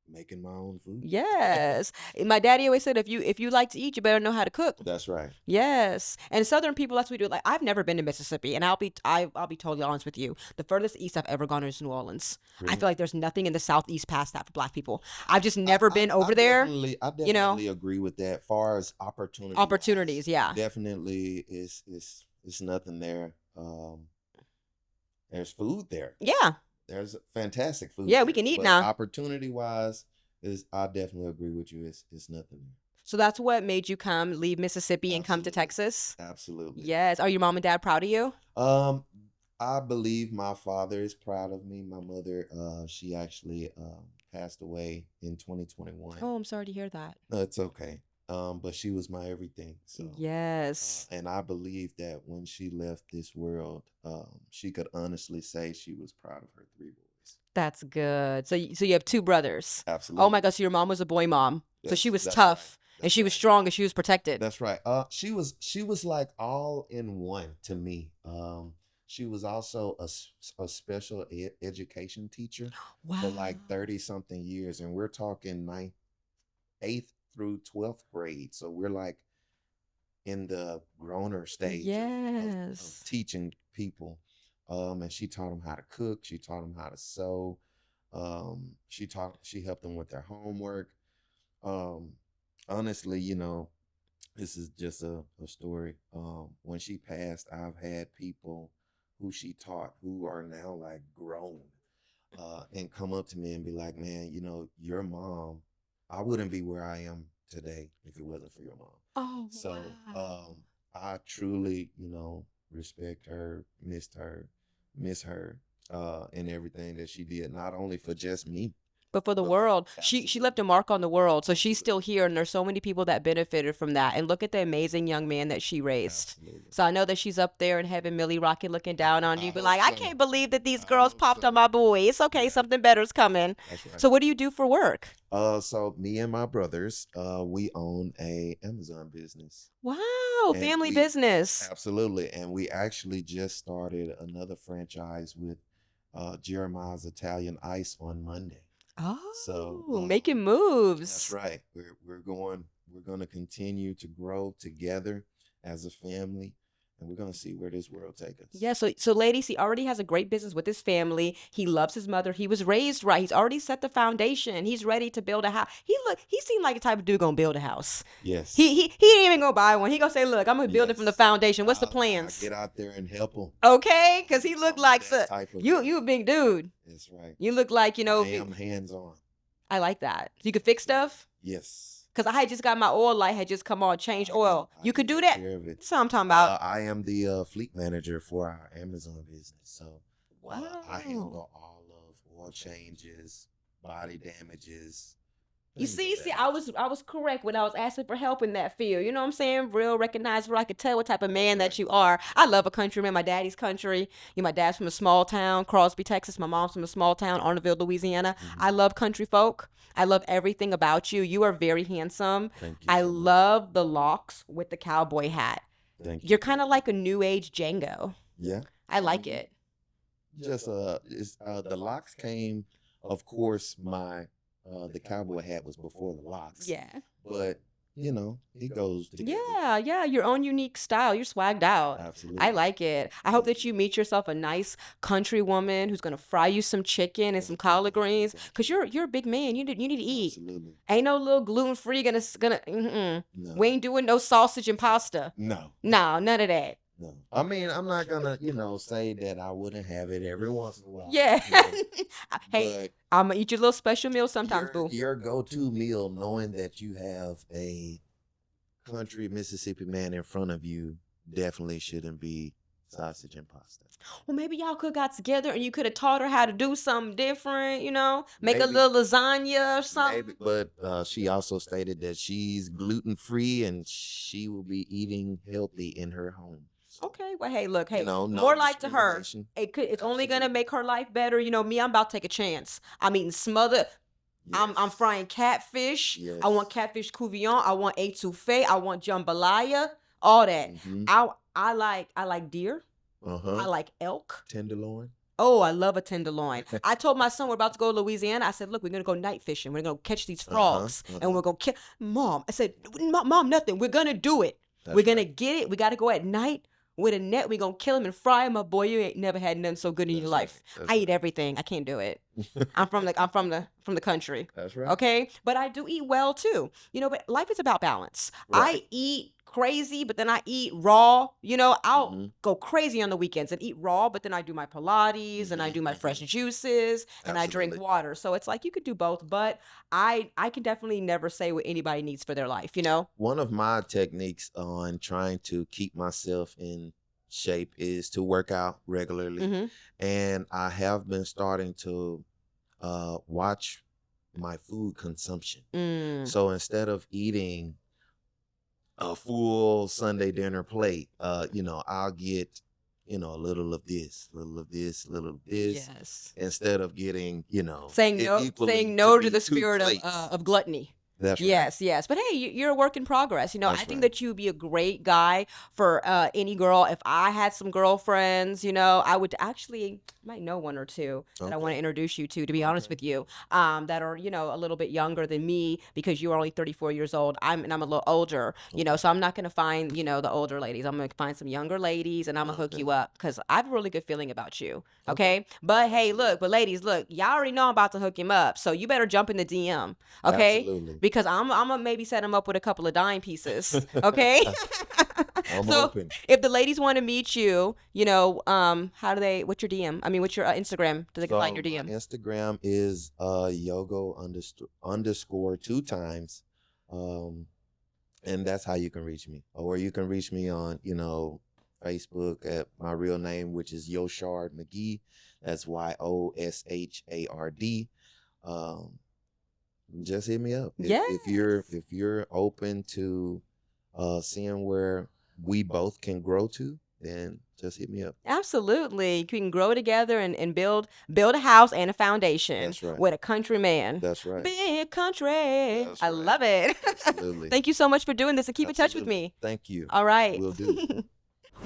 making my own food. Yes. My daddy always said if you like to eat, you better know how to cook. That's right. Yes. And Southern people, that's what we do. Like, I've never been to Mississippi, and I'll be totally honest with you. The furthest east I've ever gone is New Orleans. Really? I feel like there's nothing in the southeast past that for Black people. I've just never been over there. I definitely you know? agree with that. Far as Opportunities, yeah. Definitely is nothing there. There's food there. Yeah. There's fantastic food. Yeah, we can eat now. Opportunity wise, I definitely agree with you. It's nothing there. So that's what made you leave Mississippi and come to Texas? Absolutely. Yes. Are your mom and dad proud of you? I believe my father is proud of me. My mother, she actually passed away in 2021. Oh, I'm sorry to hear that. No, it's okay. But she was my everything. So yes. and I believe that when she left this world, she could honestly say she was proud of her 3 boys. That's good. So you have 2 brothers. Absolutely. Oh my gosh, so your mom was a boy mom. So she was That's tough. right. And she was strong and she was protected. That's right. She was like all in one to me. She was also a special education teacher for like 30 something years, and we're talking 8th through 12th grade. So we're like in the growner stage of teaching people. And she taught them how to cook. She taught them how to sew. She helped them with their homework. Honestly, you know, this is just a story. When she passed, I've had people who she taught who are now like grown, and come up to me and be like, man, you know, your mom, I wouldn't be where I am today if it wasn't for your mom. Oh, So, wow. I truly, respect her, miss her, and everything that she did, not only for just me, but for the but world. for She left a mark on the world, so she's still here, and there's so many people that benefited from that. And look at the amazing young man that she raised. Absolutely. So I know that she's up there in heaven, Millie Rocket, looking down on you, I but hope like, I so. can't believe that these I girls hope popped so. on my boy. It's okay, Yeah. something better's coming. That's right. So what do you do for work? So me and my brothers, we own a Amazon business. Wow, And family we- business. Absolutely. And we actually just started another franchise with Jeremiah's Italian Ice on Monday. Oh, So, making moves. That's right. We're going to continue to grow together as a family, and we're going to see where this world takes us. Yeah, so ladies, he already has a great business with his family. He loves his mother. He was raised right. He's already set the foundation. He's ready to build a house. He seemed like the type of dude gonna build a house. Yes. He ain't even gonna buy one. He gonna say, "Look, I'm gonna build it from the Yes. foundation. What's the I'll plans?" get out there and help them. Okay, because he looked like that type of you. guy. You a big dude. That's right. You look like I am hands-on. I like that. You could fix stuff. Yes. Cause I had just got my oil light had just come on, change I oil. can- I You can could do take that. care of it. That's what I'm talking about. I am the fleet manager for our Amazon business, so I Wow. handle all of oil changes, body damages. You things see, of that I was correct when I was asking for help in that field. You know what I'm saying? Real recognizable. I could tell what type of man that right. you are. I love a country man. My daddy's country. My dad's from a small town, Crosby, Texas. My mom's from a small town, Arnaville, Louisiana. I love country folk. I love everything about you. You are very handsome. Thank you. I so much. love the locks with the cowboy hat. Thank you. You're kind of like a new age Django. Yeah. I like it. Just the locks came, of course. The cowboy hat was before the locks. Yeah. But it goes together. Yeah. Your own unique style. You're swagged out. Absolutely. I like it. I hope that you meet yourself a nice country woman who's gonna fry you some chicken and some collard greens. Cause you're a big man. You need to eat. Absolutely. Ain't no little gluten free gonna. No. We ain't doing no sausage and pasta. No. No, none of that. No. I mean, I'm not gonna, say that I wouldn't have it every once in a while. Yeah. Hey, But I'm gonna eat your little special meal sometimes, boo. your go-to meal, knowing that you have a country Mississippi man in front of you, definitely shouldn't be sausage and pasta. Well, maybe y'all could got together and you could have taught her how to do something different, make a Maybe. little lasagna or something. Maybe, but she also stated that she's gluten-free and she will be eating healthy in her home. So, Okay, well, hey, look, hey, no more life to her. discrimination. It's only gonna Absolutely. make her life better. Me, I'm about to take a chance. I'm eating smothered. I'm Yes. frying catfish. Yes. I want catfish couvillon. I want etouffee. I want jambalaya. All that. Mhm. I like deer. Uh-huh. I like elk. Tenderloin. Oh, I love a tenderloin. I told my son we're about to go to Louisiana. I said, look, we're gonna go night fishing. We're gonna catch these frogs, and we're gonna kill. Mom, I said, Mom, nothing. We're gonna do it. That's We're gonna right. get it. We gotta go at night with a net. We're gonna kill him and fry him. My boy, you ain't never had nothing so good in your That's life. right. That's I eat right. everything. I can't do it. I'm from the country. That's right. Okay, but I do eat well too. But life is about balance. I Right. eat crazy, but then I eat raw. I'll Mhm. go crazy on the weekends and eat raw, but then I do my Pilates and I do my fresh juices and I drink Absolutely. water. So it's like you could do both, but I can definitely never say what anybody needs for their life. One of my techniques on trying to keep myself in shape is to work out regularly. hmm And I have been starting to watch my food consumption. Mm. So instead of eating a full Sunday dinner plate, I'll get, a little of this, little of this, little of this, Yes. instead of getting, Saying it no, equally saying no to be the 2 spirit plates. of gluttony. That's right. Yes. But hey, you're a work in progress. I That's think right. that you'd be a great guy for any girl. If I had some girlfriends, I would actually might know one or two that I want to Okay. introduce you to be honest Okay. with you, that are, a little bit younger than me because you are only 34 years old. I'm a little older, so I'm not going to find, the older ladies. I'm going to find some younger ladies and I'm going to hook Okay. you up because I have a really good feeling about you. Okay. But hey, ladies, y'all already know I'm about to hook him up. So you better jump in the DM. Okay. Absolutely. Because I'm gonna maybe set him up with a couple of dime pieces. Okay. I'm So open. if the ladies want to meet you, how do they? What's your DM? I mean, what's your Instagram? Do they So find your my DM? Instagram is yogo _ 2 times And that's how you can reach me. Or you can reach me on, Facebook at my real name, which is Yoshard McGee. That's Yoshard. Just hit me up. If you're open to seeing where we both can grow to, then just hit me up. Absolutely. You can grow together and build a house and a foundation. That's right. With a country man. That's right. Big country. That's I right. love it. Absolutely. Thank you so much for doing this, and keep in touch with Absolutely. me. Thank you. All right. Will do.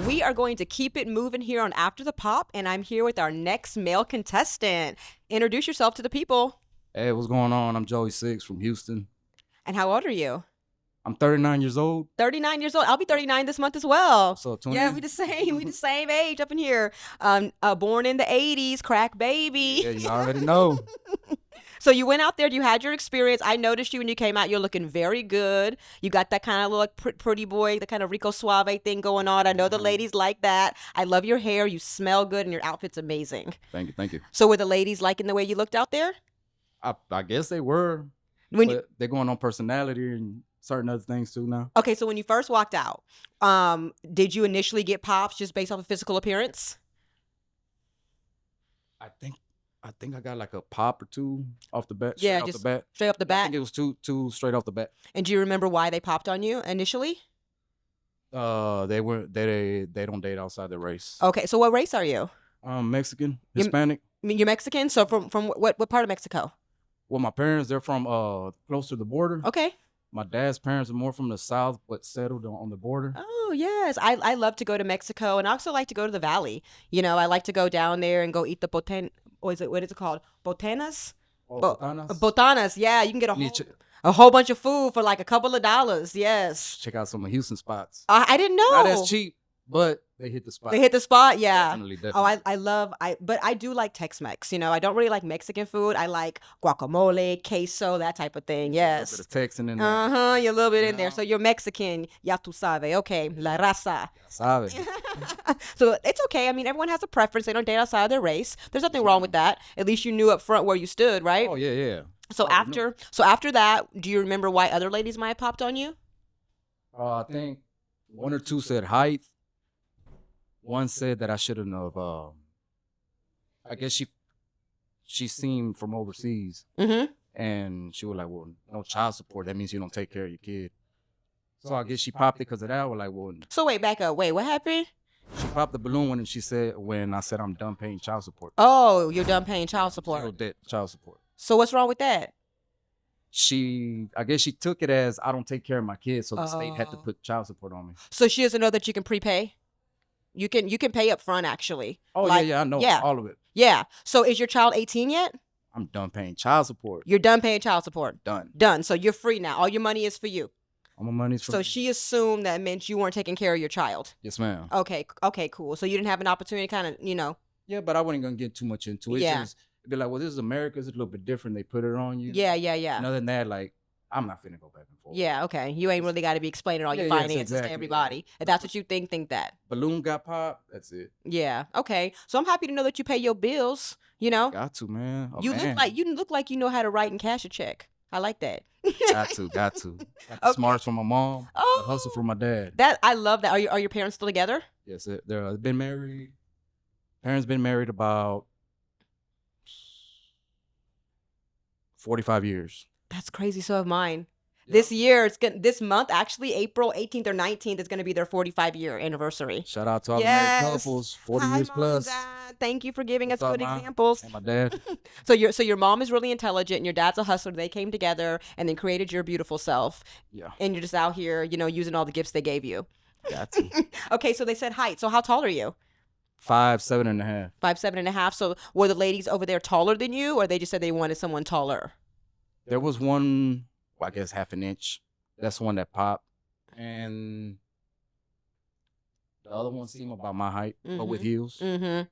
We are going to keep it moving here on After the Pop, and I'm here with our next male contestant. Introduce yourself to the people. Hey, what's going on? I'm Joey Six from Houston. And how old are you? I'm 39 years old. 39 years old. I'll be 39 this month as well. So 20. Yeah, we the same. We the same age up in here. Born in the 80s, crack baby. Yeah, you already know. So you went out there, you had your experience. I noticed you when you came out. You're looking very good. You got that kind of like pretty boy, the kind of Rico Suave thing going on. I know the ladies like that. I love your hair. You smell good, and your outfit's amazing. Thank you. So were the ladies liking the way you looked out there? I guess they were. But they're going on personality and certain other things too now. Okay, so when you first walked out, did you initially get pops just based off of physical appearance? I think I got like a pop or two off the bat. Yeah, off just the bat. straight off the I bat. think it was two straight off the bat. And do you remember why they popped on you initially? They don't date outside their race. Okay, so what race are you? Mexican, Hispanic. I mean, you're Mexican. So from what part of Mexico? Well, my parents, they're from close to the border. Okay. My dad's parents are more from the south, but settled on the border. Oh, yes. I love to go to Mexico, and I also like to go to the valley. I like to go down there and go eat the what is it called? Botanas? Botanas? Botanas, yeah. You can get a whole bunch of food for like a couple of dollars, yes. Check out some of Houston spots. I didn't know. Not as cheap, but they hit the spot. They hit the spot, yeah. Definitely. Oh, but I do like Tex-Mex. I don't really like Mexican food. I like guacamole, queso, that type of thing. Yes. A little bit of Texan in there. You're a little bit in there. So you're Mexican. Ya tu sabe. Okay, la raza. Sabe. So it's okay. I mean, everyone has a preference. They don't date outside of their race. There's nothing wrong with that. At least you knew up front where you stood, right? Oh yeah. So after that, do you remember why other ladies might have popped on you? I think one or two said height. One said that I shouldn't have. I guess she seemed from overseas, and she was like, "Well, no child support. That means you don't take care of your kid." So I guess she popped it because of that. We're like, "Well." So wait, back up. Wait, what happened? She popped the balloon when I said I'm done paying child support. Oh, you're done paying child support. Zero debt child support. So what's wrong with that? I guess she took it as I don't take care of my kids, so the state had to put child support on me. So she doesn't know that you can prepay? You can pay up front, actually. Oh, yeah, I know. Yeah. All of it. Yeah. So is your child 18 yet? I'm done paying child support. You're done paying child support? Done. So you're free now. All your money is for you. All my money's for So me. she assumed that meant you weren't taking care of your child. Yes, ma'am. Okay, cool. So you didn't have an opportunity to kind of, Yeah, but I wasn't going to get too much into it. Yeah. It'd be like, well, this is America. It's a little bit different. They put it on you. Yeah. And other than that, like, I'm not finna go back and forth. Yeah, okay. You ain't really got to be explaining all your Yeah, yes, finances exactly. to everybody. If that's what you think that. Balloon got popped. That's it. Yeah, okay. So I'm happy to know that you pay your bills, Got to, man. You look like you know how to write and cash a check. I like that. Got to. Got the smarts from my mom. Oh. The hustle from my dad. I love that. Are your parents still together? Yes, they've been married. Parents been married about 45 years. That's crazy. So have mine. Yeah. This month, actually, April 18th or 19th is going to be their 45-year anniversary. Shout out to all the married couples, 40 Hi, years Mom plus. and Dad. Thank you for giving us What's up, good Mom? examples. And my dad. So your mom is really intelligent and your dad's a hustler. They came together and then created your beautiful self. Yeah. And you're just out here, using all the gifts they gave you. Got to. Okay, so they said height. So how tall are you? 5'7.5". 5'7.5". So were the ladies over there taller than you, or they just said they wanted someone taller? There was one, I guess, half an inch. That's the one that popped. And the other one seemed about my height, but with heels.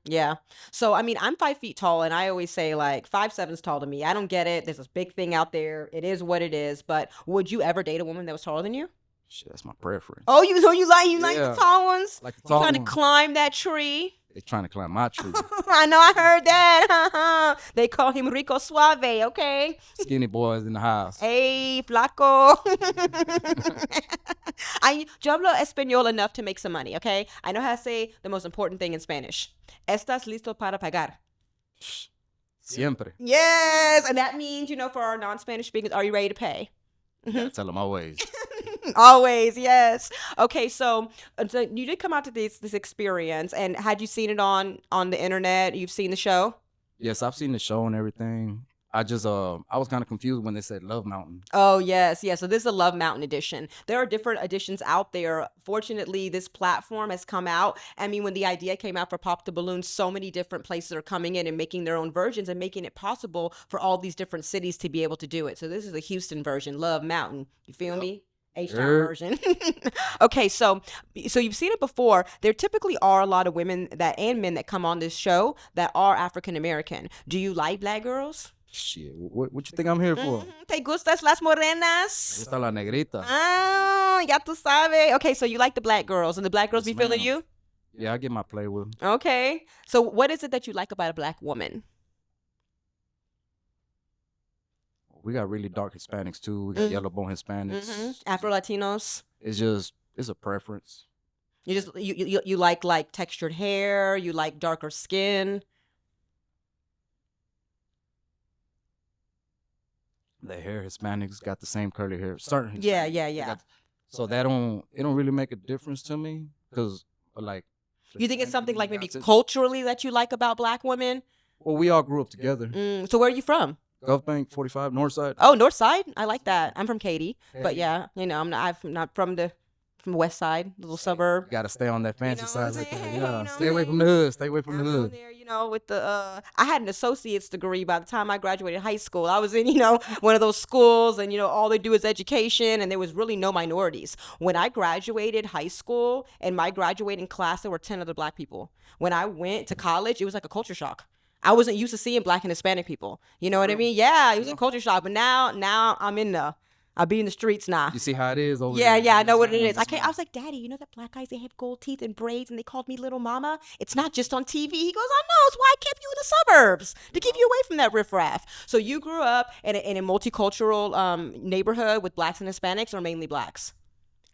Yeah. So, I mean, I'm 5 feet tall, and I always say, like, 5'7's tall to me. I don't get it. There's this big thing out there. It is what it is. But would you ever date a woman that was taller than you? Shit, that's my preference. Oh, you like the tall ones? Like the tall Trying to ones. climb that tree? They trying to climb my tree. I know, I heard that. They call him Rico Suave, okay? Skinny boys in the house. Hey, flaco. Yo hablo español enough to make some money, okay? I know how to say the most important thing in Spanish. ¿Estás listo para pagar? Siempre. Yes, and that means, for our non-Spanish speakers, are you ready to pay? You gotta tell them always. Always, yes. Okay, so you did come out to this experience, and had you seen it on the internet? You've seen the show? Yes, I've seen the show and everything. I was kind of confused when they said Love Mountain. Oh, yes. So this is a Love Mountain edition. There are different editions out there. Fortunately, this platform has come out. I mean, when the idea came out for Pop the Balloon, so many different places are coming in and making their own versions and making it possible for all these different cities to be able to do it. So this is a Houston version, Love Mountain. You feel me? H-Town version. Okay, so you've seen it before. There typically are a lot of women and men that come on this show that are African American. Do you like black girls? Shit, what you think I'm here for? ¿Te gustas las morenas? Gusta la negrita. Ah, ya tú sabes. Okay, so you like the black girls, and the black girls Yes, be feeling ma'am. you? Yeah, I get my play with them. Okay. So what is it that you like about a black woman? We got really dark Hispanics too. We got yellow bone Hispanics. Afro-Latinos? It's a preference. You like textured hair, you like darker skin. The hair Hispanics got the same curly hair. Certain Hispanics. Yeah. They so it don't really make a difference to me because like. You think it's something like maybe Hispanics- culturally that you like about black women? Well, we all grew up together. So where are you from? Gulf Bank, 45, North Side. Oh, North Side. I like that. I'm from Katy, but yeah, I'm not from the West Side, little suburb. Got to stay on that fancy what side I'm right there. saying? Yeah, You know stay what away I'm from the hood. Stay away from the Down hood. there, with the I had an associate's degree by the time I graduated high school. I was in, one of those schools, and all they do is education, and there was really no minorities. When I graduated high school, in my graduating class, there were 10 other black people. When I went to college, it was like a culture shock. I wasn't used to seeing black and Hispanic people. You know what I mean? Yeah, it was a culture shock. But now I'll be in the streets now. You see how it is over Yeah, there? I know what it is. I was like, Daddy, you know that black guys, they have gold teeth and braids and they called me Little Mama? It's not just on TV. He goes, I know. It's why I kept you in the suburbs, to keep you away from that riffraff. So you grew up in a multicultural neighborhood with blacks and Hispanics, or mainly blacks?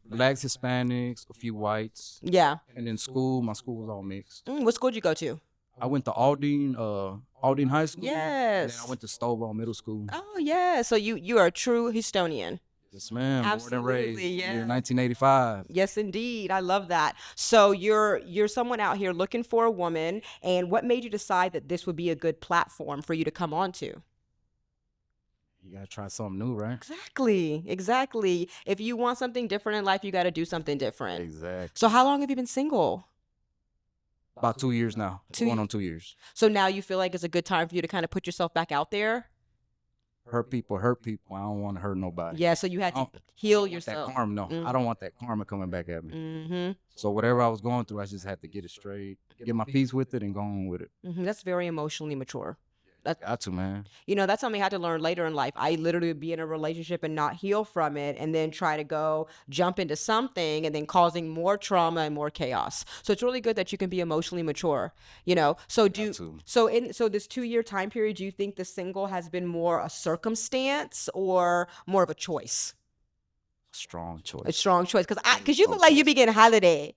Blacks, Hispanics, a few whites. Yeah. And then my school was all mixed. What school did you go to? I went to Aldine High School. And then Yes. I went to Stovall Middle School. Oh, yeah. So you are a true Houstonian. Yes, ma'am. Born and Absolutely, raised. yeah. Year 1985. Yes, indeed. I love that. So you're someone out here looking for a woman, and what made you decide that this would be a good platform for you to come on to? You gotta try something new, right? Exactly. If you want something different in life, you got to do something different. Exactly. So how long have you been single? About 2 years now. Going on 2 years. So now you feel like it's a good time for you to kind of put yourself back out there? Hurt people. I don't want to hurt nobody. Yeah, so you had to I don't heal want yourself. That karma, no. I don't want that karma coming back at me. Mm-hmm. So whatever I was going through, I just had to get it straight, get my peace with it, and go on with it. That's very emotionally mature. Got to, man. That's something I had to learn later in life. I literally would be in a relationship and not heal from it, and then try to go jump into something and then causing more trauma and more chaos. So it's really good that you can be emotionally mature, So so this 2-year time period, do you think the single has been more a circumstance or more of a choice? Strong choice. A strong choice, because you look like you be getting holiday.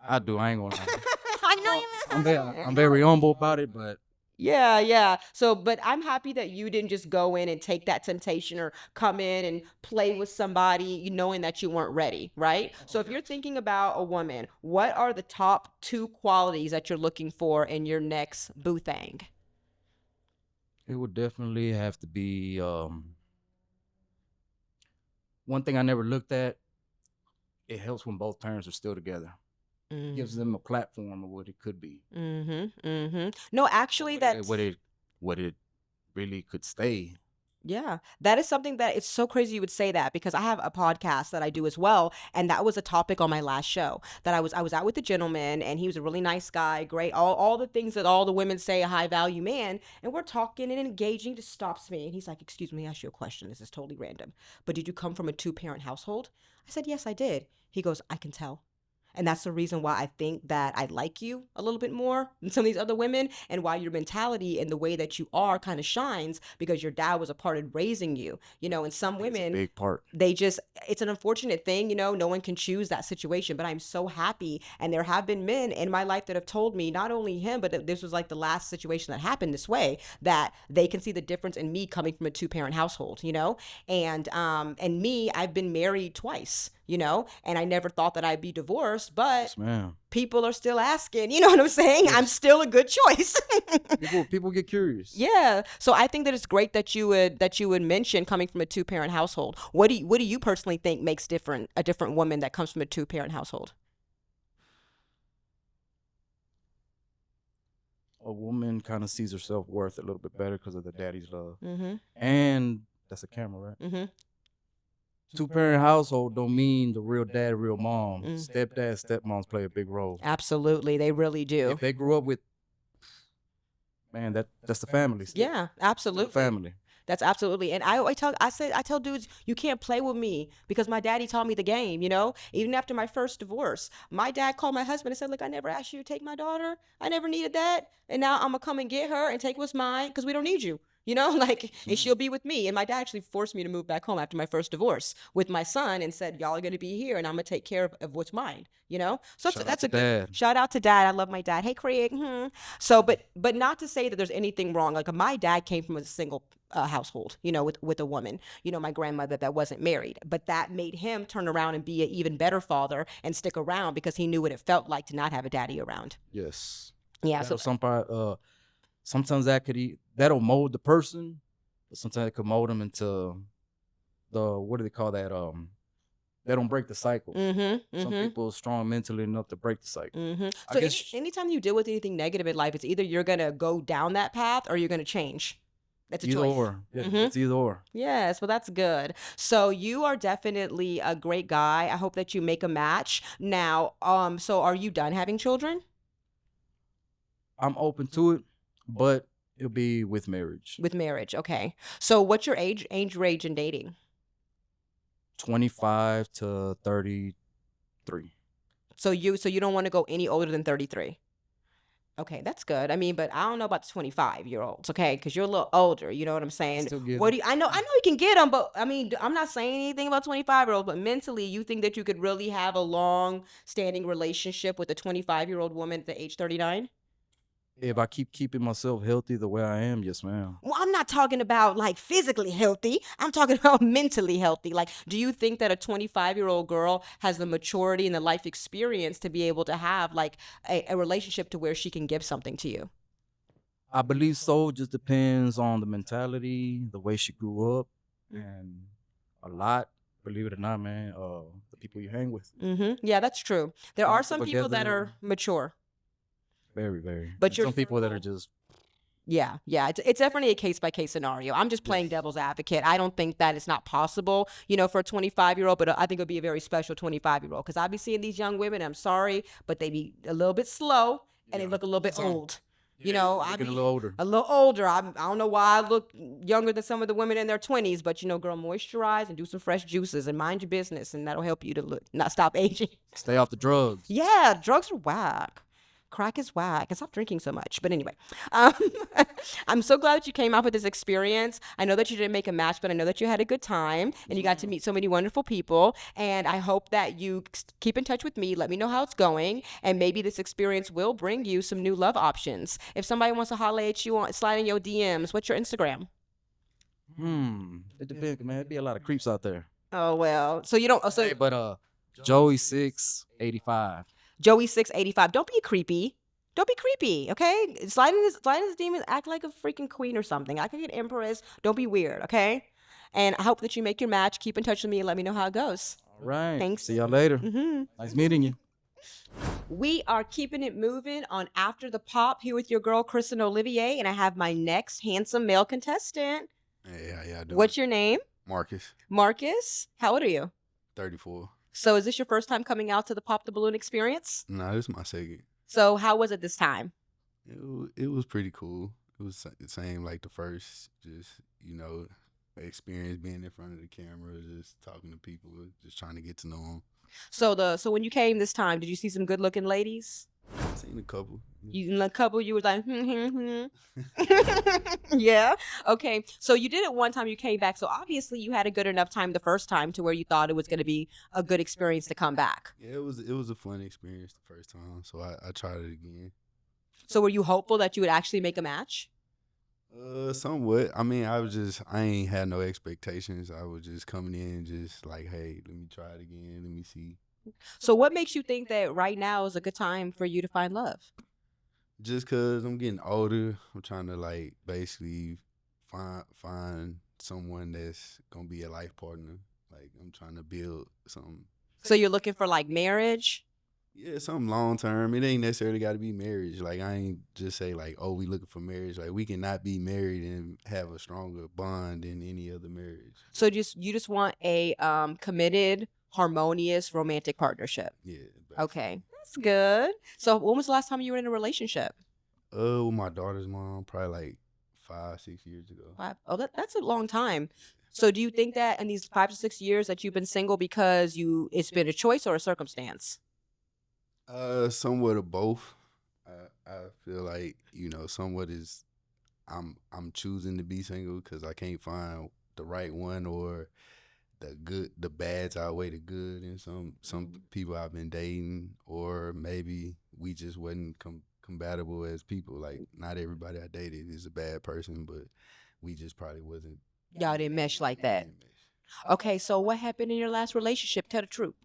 I do. I ain't gonna lie. I know I'm very humble about it, but Yeah. So, but I'm happy that you didn't just go in and take that temptation or come in and play with somebody knowing that you weren't ready, right? So if you're thinking about a woman, what are the top 2 qualities that you're looking for in your next boo thing? it would definitely have to be one thing I never looked at. It helps when both parents are still together. Gives them a platform of what it could be. No, actually, that's what it really could stay. Yeah, that is something that it's so crazy you would say that, because I have a podcast that I do as well, and that was a topic on my last show. That I was out with a gentleman, and he was a really nice guy, great, all the things that all the women say a high value man, and we're talking and engaging. Just stops me, and he's like, "Excuse me, ask you a question. This is totally random, but did you come from a 2-parent household?" I said, "Yes, I did." He goes, "I can tell." And that's the reason why I think that I like you a little bit more than some of these other women, and why your mentality and the way that you are kind of shines, because your dad was a part of raising you, and some It's a women, big part. it's an unfortunate thing, no one can choose that situation, but I'm so happy. And there have been men in my life that have told me, not only him, but that this was like the last situation that happened this way, that they can see the difference in me coming from a 2-parent household, and me, I've been married twice, and I never thought that I'd be divorced, but Yes, ma'am. people are still asking, you know what I'm saying? Yes. I'm still a good choice. People get curious. Yeah. So I think that it's great that you would mention coming from a 2-parent household. What do you personally think makes a different woman that comes from a 2-parent household? A woman kind of sees her self-worth a little bit better because of the daddy's love. Mm-hmm. And that's a camera, right? Mm-hmm. 2-parent household don't mean the real dad, real mom. Mm. Stepdad, stepmoms play a big role. Absolutely, they really do. If they grew up with, man, that's the family. Yeah, absolutely. Family. That's absolutely. And I tell dudes, you can't play with me because my daddy taught me the game, Even after my first divorce, my dad called my husband and said, look, I never asked you to take my daughter. I never needed that. And now I'm going to come and get her and take what's mine because we don't need you. And she'll be with me. And my dad actually forced me to move back home after my first divorce with my son and said, y'all are going to be here and I'm going to take care of what's mine, So that's a good shout out to dad. I love my dad. Hey, Craig. So, but not to say that there's anything wrong. Like my dad came from a single household, with a woman, my grandmother that wasn't married, but that made him turn around and be an even better father and stick around because he knew what it felt like to not have a daddy around. Yes. Yeah. So sometimes that'll mold the person, but sometimes it could mold them into what do they call that? They don't break the cycle. Mm-hmm, Some people are strong mentally enough to break the cycle. Mm-hmm. So anytime you deal with anything negative in life, it's either you're going to go down that path or you're going to change. That's a either choice. Or. Yeah, Mm-hmm. It's either or. Yes, well, that's good. So you are definitely a great guy. I hope that you make a match. Now, so are you done having children? I'm open to it, but it'll be with marriage. With marriage, okay. So what's your age range in dating? 25 to 33. So you don't want to go any older than 33? Okay, that's good. I mean, but I don't know about the 25-year-olds, okay? Because you're a little older. You know what I'm saying? Still get What do you, I know you can get them, but I mean, I'm not saying anything about 25-year-olds, but mentally, you think that you could really have a long-standing relationship with a 25-year-old woman at the age 39? If I keeping myself healthy the way I am, yes, ma'am. Well, I'm not talking about like physically healthy. I'm talking about mentally healthy. Like, do you think that a 25-year-old girl has the maturity and the life experience to be able to have like a relationship to where she can give something to you? I believe so. Just depends on the mentality, the way she grew up, and a lot. Believe it or not, man, the people you hang with. Mm-hmm. Yeah, that's true. There are some people that are mature. Very, very. But some people that are just. Yeah. It's definitely a case-by-case scenario. I'm just playing devil's advocate. I don't think that it's not possible, for a 25-year-old, but I think it'll be a very special 25-year-old because I'll be seeing these young women, I'm sorry, but they be a little bit slow and they look a little bit old. I be a little older. A little older. I don't know why I look younger than some of the women in their 20s, but girl, moisturize and do some fresh juices and mind your business, and that'll help you to not stop aging. Stay off the drugs. Yeah, drugs are whack. Crack is whack. And stop drinking so much. But anyway, I'm so glad that you came out with this experience. I know that you didn't make a match, but I know that you had a good time and you got to meet so many wonderful people. And I hope that you keep in touch with me. Let me know how it's going. And maybe this experience will bring you some new love options. If somebody wants to holler at you, slide in your DMs. What's your Instagram? It depends, man. There'd be a lot of creeps out there. Oh, well. So you don't. Hey, but Joey685. Joey685. Don't be creepy. Don't be creepy, okay? Slide in his demons. Act like a freaking queen or something. Act like an empress. Don't be weird, okay? And I hope that you make your match. Keep in touch with me and let me know how it goes. All right. Thanks. See y'all later. Mm-hmm. Nice meeting you. We are keeping it moving on After the Pop here with your girl, Kristen Olivier, and I have my next handsome male contestant. Hey, how y'all doing? What's your name? Marcus, Marcus. How old are you? 34. So is this your first time coming out to the Pop the Balloon experience? Nah, this is my second. So how was it this time? It was pretty cool. It was the same like the first, just, experience being in front of the camera, just talking to people, just trying to get to know them. So when you came this time, did you see some good looking ladies? Seen a couple. You in a couple, you was like, yeah. Okay. So you did it one time, you came back. So obviously you had a good enough time the first time to where you thought it was going to be a good experience to come back. Yeah, it was a fun experience the first time, so I tried it again. So were you hopeful that you would actually make a match? Somewhat. I mean, I ain't had no expectations. I was just coming in, just like, hey, let me try it again. Let me see. So what makes you think that right now is a good time for you to find love? Just cause I'm getting older, I'm trying to like basically find someone that's gonna be a life partner. Like I'm trying to build something. So you're looking for like marriage? Yeah, something long term. It ain't necessarily got to be marriage. Like I ain't just say like, oh, we looking for marriage. Like we cannot be married and have a stronger bond than any other marriage. So you just want a committed, harmonious, romantic partnership. Yeah. Okay, that's good. So when was the last time you were in a relationship? With my daughter's mom, probably like 5-6 years ago. Oh, that's a long time. So do you think that in these 5 to 6 years that you've been single because it's been a choice or a circumstance? Somewhat of both. I feel like somewhat is I'm choosing to be single because I can't find the right one, or the bads outweigh the good in some people I've been dating, or maybe we just wasn't compatible as people. Like not everybody I dated is a bad person, but we just probably wasn't. Y'all didn't mesh like that. Okay, so what happened in your last relationship? Tell the truth.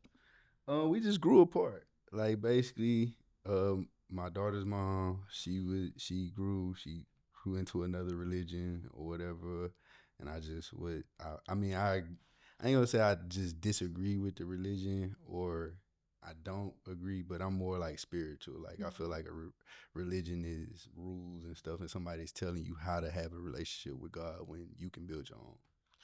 We just grew apart. Like basically, my daughter's mom, she grew into another religion or whatever, and I just I ain't gonna say I just disagree with the religion or I don't agree, but I'm more like spiritual. Like I feel like religion is rules and stuff, and somebody's telling you how to have a relationship with God when you can build your own.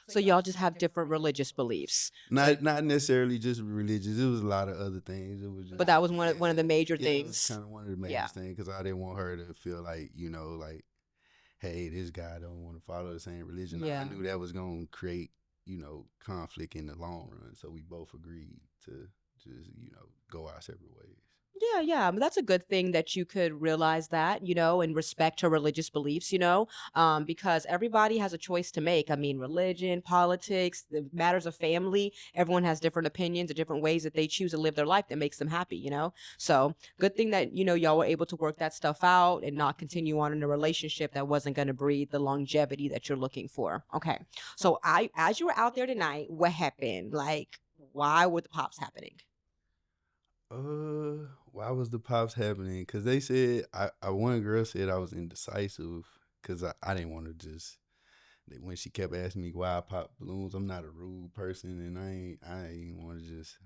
So y'all just have different religious beliefs. Not necessarily just religious. It was a lot of other things. It was just, but that was one of the major things. Kind of one of the major things because I didn't want her to feel like like, hey, this guy don't want to follow the same religion. Yeah. I knew that was gonna create conflict in the long run. So we both agreed to just go our separate ways. Yeah. But that's a good thing that you could realize that, and respect her religious beliefs, because everybody has a choice to make. I mean, religion, politics, the matters of family, everyone has different opinions or different ways that they choose to live their life that makes them happy, So good thing that, y'all were able to work that stuff out and not continue on in a relationship that wasn't going to breed the longevity that you're looking for. Okay. So as you were out there tonight, what happened? Like, why were the pops happening? Why was the pops happening? Because they said, one girl said I was indecisive because I didn't want to just, when she kept asking me why I pop balloons, I'm not a rude person and I ain't want to just,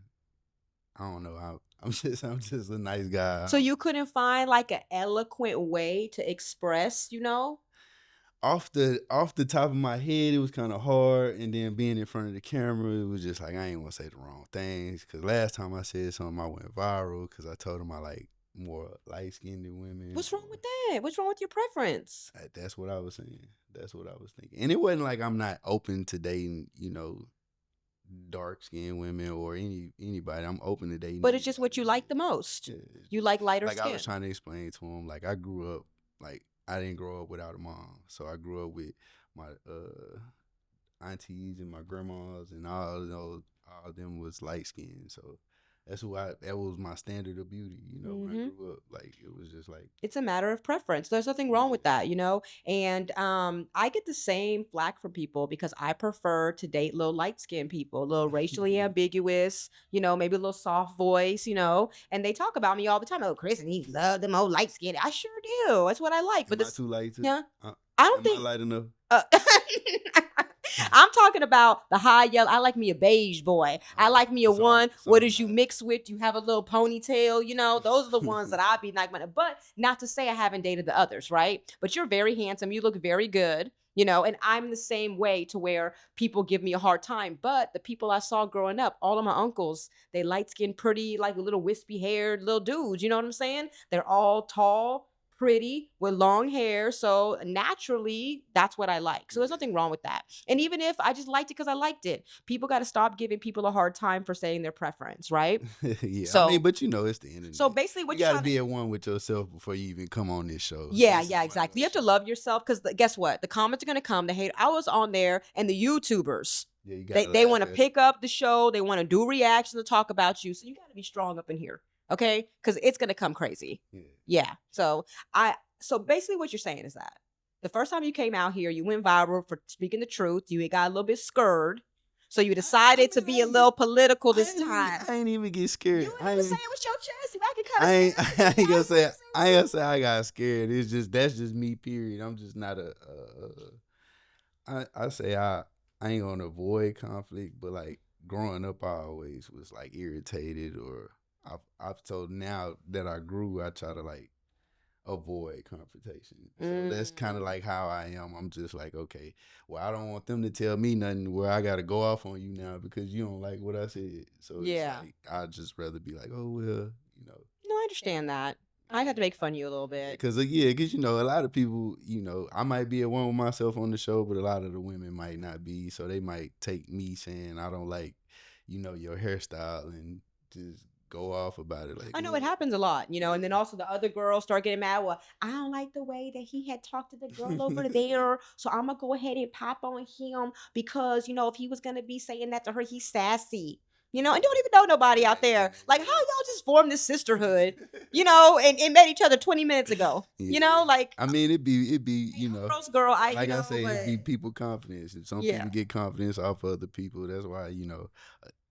I don't know, I'm just a nice guy. So you couldn't find like an eloquent way to express, Off the top of my head, it was kind of hard, and then being in front of the camera, it was just like I ain't want to say the wrong things. Because last time I said something, I went viral because I told them I like more light-skinned women. What's wrong with that? What's wrong with your preference? That's what I was saying. That's what I was thinking. And it wasn't like I'm not open to dating, dark-skinned women or anybody. I'm open to dating. But it's just what you like the most. Yeah. You like lighter skin. I was trying to explain to them, like I grew up like. I didn't grow up without a mom, so I grew up with my aunties and my grandmas, and all of them was light skinned. So that was my standard of beauty, when I grew up. Like it was just like it's a matter of preference. There's nothing wrong with that, And I get the same flack from people because I prefer to date little light skinned people, a little racially ambiguous, maybe a little soft voice, And they talk about me all the time. Oh, Chris, and he loved them old light skinned. I sure do. That's what I like. But too light. Yeah, I don't think light enough. I'm talking about the high yellow. I like me a beige boy. I like me a one. What is you mix with? You have a little ponytail. Those are the ones that I'd be like. But not to say I haven't dated the others, right? But you're very handsome. You look very good. And I'm the same way to where people give me a hard time. But the people I saw growing up, all of my uncles, they light-skinned, pretty, like little wispy-haired little dudes. You know what I'm saying? They're all tall, pretty with long hair. So naturally, that's what I like. So there's nothing wrong with that. And even if I just liked it because I liked it, people got to stop giving people a hard time for saying their preference, right? Yeah, So, I mean, but you know, it's the internet. So basically, what you you're got to trying be at one with yourself before you even come on this show. Yeah, This is yeah, one exactly. of You have to those love yourself because guess what? The comments are gonna come. The hate. I was on there, and the YouTubers. Yeah, you gotta They laugh want to at it. pick up the show. They want to do reactions and talk about you. So you got to be strong up in here, okay? Because it's gonna come crazy. Yeah. So basically what you're saying is that the first time you came out here, you went viral for speaking the truth. You got a little bit scared, so you decided to be a little political this time. I ain't even get scared. You ain't even say it with your chest. You acting I kind ain't, of. I ain't gonna say I ain't gonna say I got scared. It's just that's just me. Period. I'm just not I say I ain't gonna avoid conflict, but like growing up, I always was like irritated, or I've told now that I grew, I try to like avoid confrontation. So that's kind of like how I am. I'm just like, okay, well, I don't want them to tell me nothing where I got to go off on you now because you don't like what I said. So Yeah. it's like, I'd just rather be like, oh, well, you know. No, I understand that. I had to make fun of you a little bit. Because you know, a lot of people, you know, I might be at one with myself on the show, but a lot of the women might not be. So they might take me saying, I don't like, you know, your hairstyle and just go off about it. Like, I know it happens a lot, you know, and then also the other girls start getting mad. Well, I don't like the way that he had talked to the girl over there, so I'm gonna go ahead and pop on him because, you know, if he was gonna be saying that to her, he's sassy, you know, and don't even know nobody out there. Like, how y'all just formed this sisterhood, you know, and met each other 20 minutes ago, you know, like. I mean, it'd be, you know, Gross girl, like you know, I say, but it'd be people confidence. If some people get confidence off other people, that's why, you know,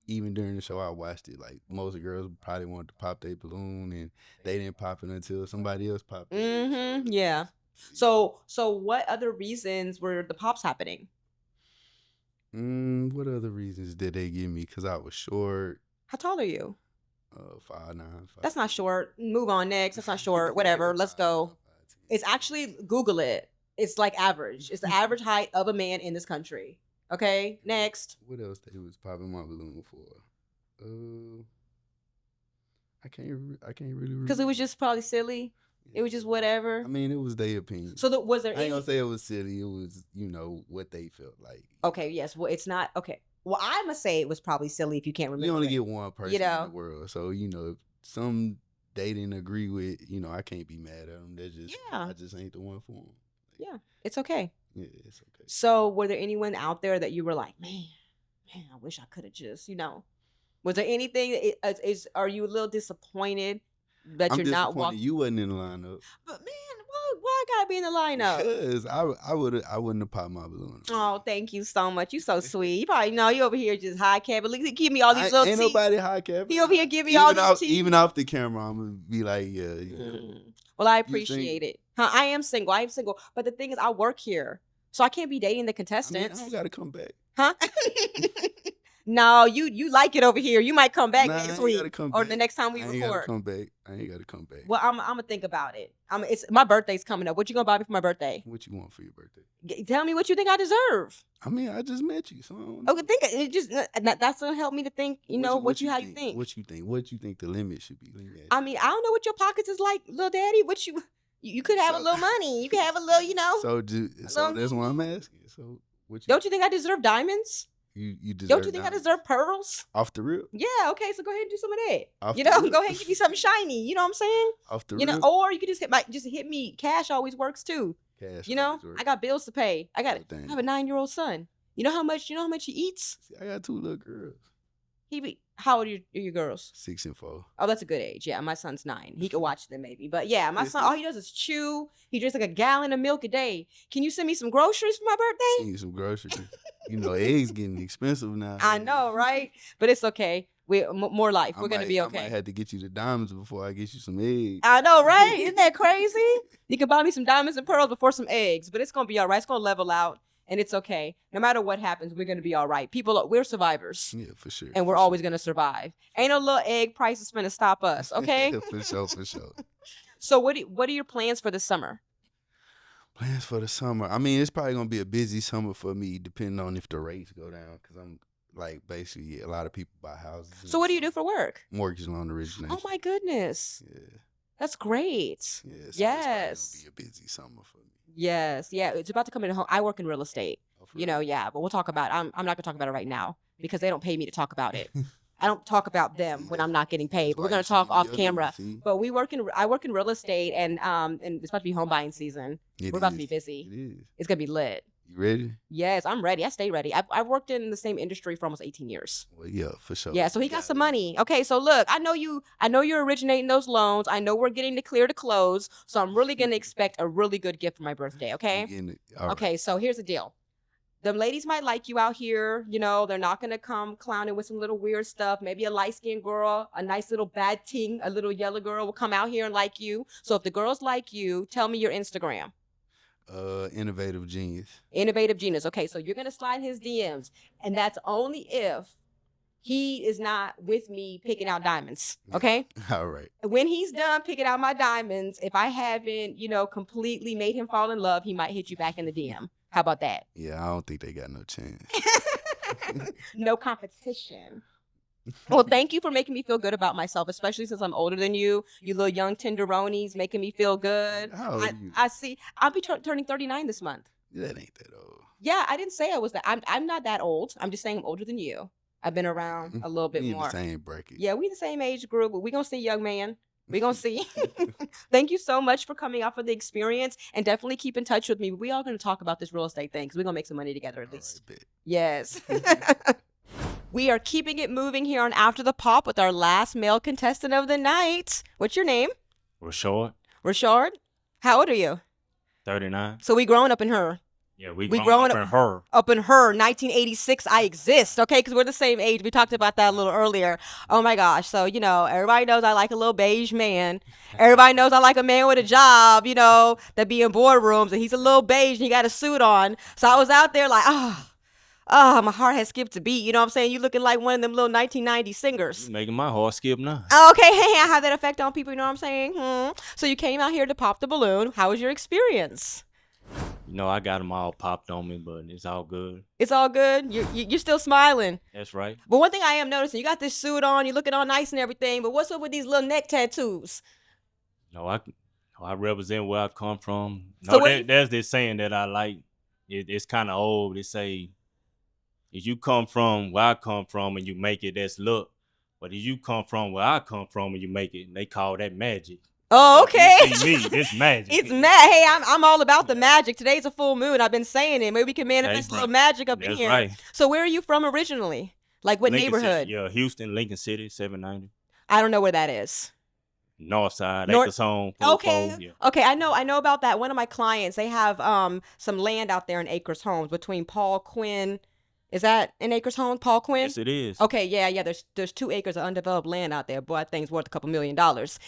even during the show, I watched it. Like most girls probably wanted to pop their balloon, and they didn't pop it until somebody else popped it. Mm-hmm. Yeah. So what other reasons were the pops happening? What other reasons did they give me? Because I was short. How tall are you? 5'9". That's not short. Move on next. That's not short. Whatever. Let's go. It's actually, Google it. It's like average. It's the average height of a man in this country. Okay, next. What else they was popping my balloon for? I can't really. Because it was just probably silly. It was just whatever. I mean, it was their opinion. So was there? I ain't gonna say it was silly. It was, you know, what they felt like. Okay. Yes. Well, it's not. Okay. Well, I'm gonna say it was probably silly if you can't remember. You only it. get one person You know? in the world, so you know if some they didn't agree with, you know, I can't be mad at them. They're just, I just ain't the one for them. Yeah, it's okay. Yeah, it's okay. So, were there anyone out there that you were like, man, I wish I could have just, you know, was there anything? Are you a little disappointed that you're not walking? You wasn't in the lineup. But man, why I gotta be in the lineup? Because I wouldn't have popped my balloon. Oh, thank you so much. You so sweet. You probably know you over here just high cap. But give me all these little ain't tea. nobody high cap. He over here give me all these tea. Even off the camera, I'm gonna be like, yeah. You know. Well, I appreciate it. Huh, I am single. But the thing is, I work here, so I can't be dating the contestants. I don't gotta come back. Huh? No, you like it over here. You might come back next week or the next time we record. I ain't gotta come back. I ain't gotta come back. Well, I'm gonna think about it. It's my birthday's coming up. What you gonna buy me for my birthday? What you want for your birthday? Tell me what you think I deserve. I mean, I just met you, so I don't know. Okay, that's gonna help me to think. You know how you think. What you think? What you think the limit should be? I mean, I don't know what your pockets is like, little daddy. What you could have a little money. You could have a little, you know. So that's why I'm asking. So don't you think I deserve diamonds? You deserve. Don't you think I deserve pearls? Off the rip? Yeah. Okay. So go ahead and do some of that. Go ahead and give me something shiny. You know what I'm saying? Off the rip. You know, or you could just hit me. Cash always works too. Cash. You know, I got bills to pay. I have a 9-year-old son. You know how much he eats? See, I got 2 little girls. How old are your girls? 6 and 4. Oh, that's a good age. Yeah, my son's 9. He could watch them maybe. But yeah, my son, all he does is chew. He drinks like a gallon of milk a day. Can you send me some groceries for my birthday? Send you some groceries. You know, eggs getting expensive now. I know, right? But it's okay. More life. We're gonna be okay. I might have to get you the diamonds before I get you some eggs. I know, right? Isn't that crazy? You can buy me some diamonds and pearls before some eggs, but it's gonna be all right. It's gonna level out. And it's okay. No matter what happens, we're going to be all right. We're survivors. Yeah, for sure. And we're always going to survive. Ain't no little egg prices going to stop us, okay? For sure. So what are your plans for the summer? Plans for the summer? I mean, it's probably going to be a busy summer for me, depending on if the rates go down. Because I'm, like, basically, a lot of people buy houses. So what do you do for work? Mortgage loan origination. Oh, my goodness. Yeah. That's great. Yeah, so it's Yes. probably gonna be a busy summer for me. Yes. Yeah. It's about to come into home. I work in real estate. Oh, for You real? know, yeah, but we'll talk about I'm not gonna talk about it right now because they don't pay me to talk about it. I don't talk about them when I'm not getting paid. That's But we're why gonna you should talk give me off your camera. number, see? But I work in real estate and it's about to be home buying season. It We're about to be is. busy. It is. It's gonna be lit. You ready? Yes, I'm ready. I stay ready. I've worked in the same industry for almost 18 years. Well, yeah, for sure. Yeah, so he You got some it. money. Okay, so look, I know you're originating those loans. I know we're getting the clear to close. So I'm really gonna expect a really good gift for my birthday, You okay? getting it. All right. Okay, so here's the deal. The ladies might like you out here, you know, they're not gonna come clowning with some little weird stuff. Maybe a light-skinned girl, a nice little bad ting, a little yellow girl will come out here and like you. So if the girls like you, tell me your Instagram. Innovative genius. Innovative Genius. Okay, so you're gonna slide his DMs, and that's only if he is not with me picking out diamonds. Okay. All right. When he's done picking out my diamonds, if I haven't, you know, completely made him fall in love, he might hit you back in the DM. How about that? Yeah, I don't think they got no chance. No competition. Well, thank you for making me feel good about myself, especially since I'm older than you. You little young tenderonis making me feel good. How old are you? I see. I'll be turning 39 this month. That ain't that old. Yeah, I didn't say I was that. I'm not that old. I'm just saying I'm older than you. I've been around a little bit We in more. the same bracket. Yeah, we the same age group, but we gonna see, young man. We gonna see. Thank you so much for coming out for the experience, and definitely keep in touch with me. We all gonna talk about this real estate thing because we're gonna make some money together at All least. right, bet. Yes. We are keeping it moving here on After the Pop with our last male contestant of the night. What's your name? Rashard, Rashard. How old are you? 39. So we growing up in her. Yeah, we We grown growing up in her. Up in her, 1986, I exist, okay? Because we're the same age. We talked about that a little earlier. Oh my gosh. So, you know, everybody knows I like a little beige man. Everybody knows I like a man with a job, you know, that be in boardrooms, and he's a little beige and he got a suit on. So I was out there like, my heart has skipped a beat. You know what I'm saying? You looking like one of them little 1990 singers. You making my heart skip now. Okay, hey, I have that effect on people, you know what I'm saying? So you came out here to pop the balloon. How was your experience? You know, I got them all popped on me, but it's all good. It's all good? You're still smiling. That's right. But one thing I am noticing, you got this suit on, you're looking all nice and everything, but what's up with these little neck tattoos? No, I represent where I come from. So No, where you- there's this saying that I like. It's kind of old. They say, if you come from where I come from and you make it, that's luck. But if you come from where I come from and you make it, they call that magic. Oh, So okay. if you see me, it's magic. It's mad. Hey, I'm all about the magic. Today's a full moon. I've been saying it. Maybe we can manifest a little magic up in That's here. right. So where are you from originally? Like what Lincoln City- neighborhood? Yeah, Houston, Lincoln City, 790. I don't know where that is. North side, North- Acres Home. Okay. 44, yeah. Okay, I know about that. One of my clients, they have some land out there in Acres Homes between Paul Quinn. Is that in Acres Homes, Paul Quinn? Yes, it is. Okay, yeah. There's 2 acres of undeveloped land out there. Boy, that thing's worth a couple $1 million.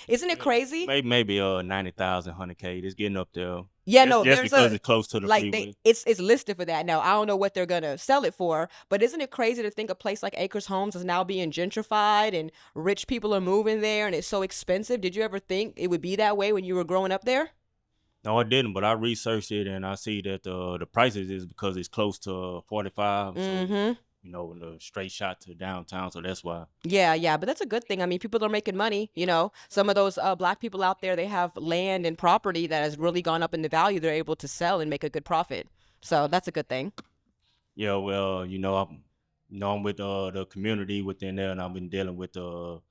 Isn't it crazy? Maybe 90,000, 100K. It's getting up there. Yeah, Just- no, just there's because a it's close to the like freeway. it's listed for that now. I don't know what they're gonna sell it for, but isn't it crazy to think a place like Acres Homes is now being gentrified and rich people are moving there and it's so expensive? Did you ever think it would be that way when you were growing up there? No, I didn't, but I researched it and I see that the prices is because it's close to 45. So, Mm-hmm. you know, the straight shot to downtown. So that's why. Yeah, but that's a good thing. I mean, people are making money, you know. Some of those black people out there, they have land and property that has really gone up in the value. They're able to sell and make a good profit. So that's a good thing. Yeah, well, I'm with the community within there, and I've been dealing with the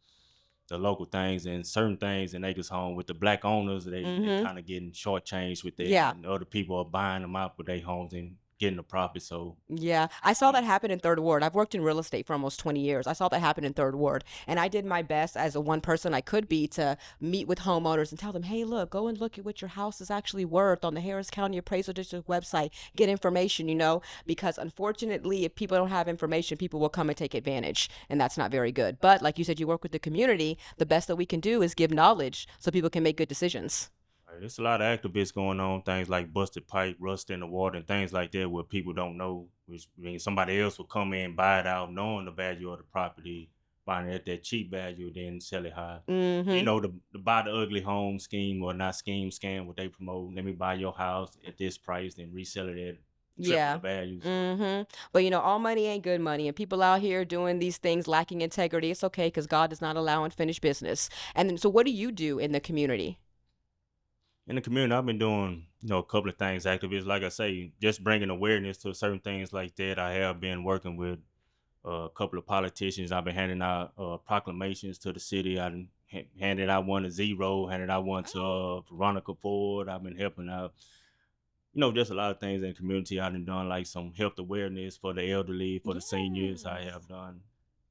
local things and certain things in Acres Home with the black owners. They kind of getting shortchanged with that. Yeah. And other people are buying them out with their homes and getting the profit. So Yeah, I saw that happen in Third Ward. I've worked in real estate for almost 20 years. I saw that happen in Third Ward. And I did my best as a one person I could be to meet with homeowners and tell them, hey, look, go and look at what your house is actually worth on the Harris County Appraisal District website. Get information, you know, because unfortunately, if people don't have information, people will come and take advantage. And that's not very good. But like you said, you work with the community. The best that we can do is give knowledge so people can make good decisions. there's a lot of activists going on, things like busted pipe, rust in the water, and things like that where people don't know. Which means somebody else will come in, buy it out, knowing the value of the property, buying it at that cheap value, then sell it high. Mm-hmm. You know, the buy the ugly home scheme or not scheme, scam, what they promote. Let me buy your house at this price and resell it at Yeah. values. But all money ain't good money, and people out here doing these things lacking integrity. It's okay because God does not allow unfinished business. And then, so what do you do in the community? In the community, I've been doing, a couple of things, activists. Like I say, just bringing awareness to certain things like that. I have been working with a couple of politicians. I've been handing out proclamations to the city. I handed out one to Zero, handed out one to Veronica Ford. I've been helping out, just a lot of things in the community. I've done like some health awareness for the elderly, for the seniors. I have done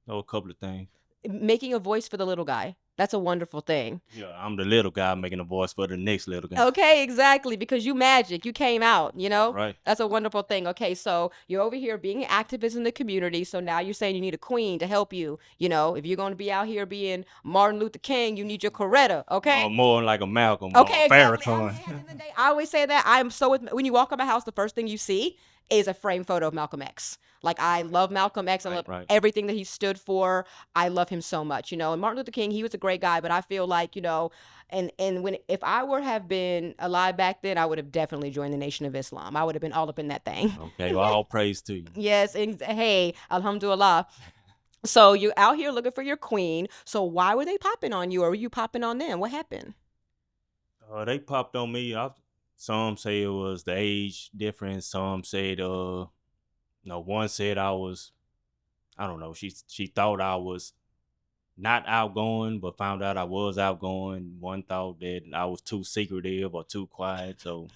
a couple of things. Making a voice for the little guy. That's a wonderful thing. Yeah, I'm the little guy making a voice for the next little guy. Okay, exactly. Because you magic. You came out, Right. That's a wonderful thing. Okay, so you're over here being an activist in the community. So now you're saying you need a queen to help you. If you're going to be out here being Martin Luther King, you need your Coretta. Okay. More like a Malcolm Okay, or exactly. Farrakhan. At the end of the day, I always say that I'm so when you walk in my house, the first thing you see is a framed photo of Malcolm X. Like, I love Malcolm X. I love everything that he stood for. I love him so much, And Martin Luther King, he was a great guy, but I feel like, and if I would have been alive back then, I would have definitely joined the Nation of Islam. I would have been all up in that thing. Okay, well, all praise to you. Yes, hey, alhamdulillah. So you're out here looking for your queen. So why were they popping on you, or were you popping on them? What happened? They popped on me. Some say it was the age difference. Some said, one said I don't know. She thought I was not outgoing, but found out I was outgoing. One thought that I was too secretive or too quiet. So,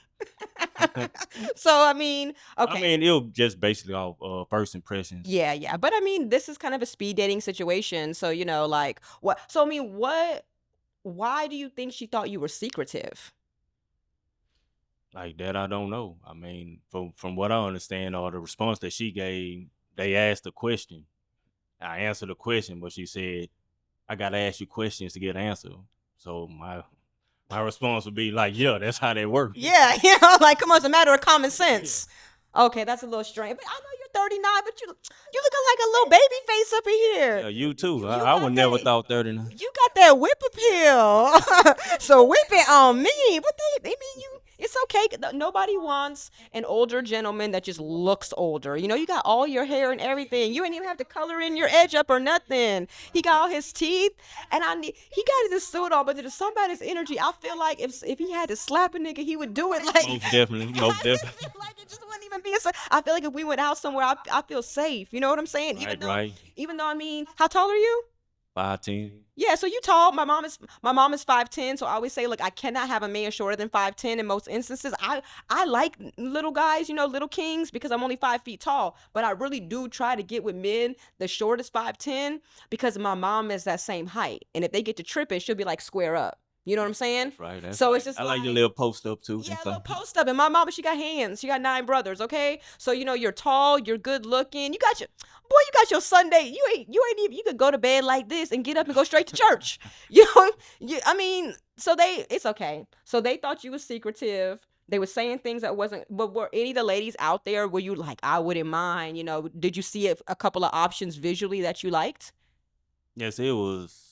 so okay. It was just basically all first impressions. Yeah. But this is kind of a speed dating situation. So like what? So what? Why do you think she thought you were secretive? Like that, I don't know. From what I understand, or the response that she gave, they asked a question. I answered the question, but she said, I got to ask you questions to get an answer. So my response would be like, yeah, that's how they work. Yeah, like, come on, it's a matter of common sense. Okay, that's a little strange. But I know you're 39, but you looking like a little baby face up in here. Yeah, you too. I would never thought 39. You got that whip appeal. So whip it on me. But they mean you. It's okay. Nobody wants an older gentleman that just looks older. You got all your hair and everything. You ain't even have to color in your edge up or nothing. He got all his teeth, and he got his suit on. But there's somebody's energy. I feel like if he had to slap a nigga, he would do it like. Most definitely. I feel like it just wouldn't even be I feel like if we went out somewhere, I feel safe. You know what I'm saying? Even though how tall are you? 5'10". Yeah, so you tall. My mom is 5'10", so I always say, look, I cannot have a man shorter than 5'10" in most instances. I like little guys, little kings, because I'm only 5 feet tall. But I really do try to get with men the shortest 5'10", because my mom is that same height. And if they get to tripping, she'll be like, square up. You know what I'm saying? Right. So it's just I like your little post up too. Yeah, a little post up. And my mama, she got hands. She got 9 brothers. Okay, so you're tall, you're good looking. You got your Sunday. You ain't even. You could go to bed like this and get up and go straight to church. So it's okay. So they thought you was secretive. They were saying things that wasn't. But were any of the ladies out there? Were you like, I wouldn't mind? Did you see a couple of options visually that you liked? Yes, it was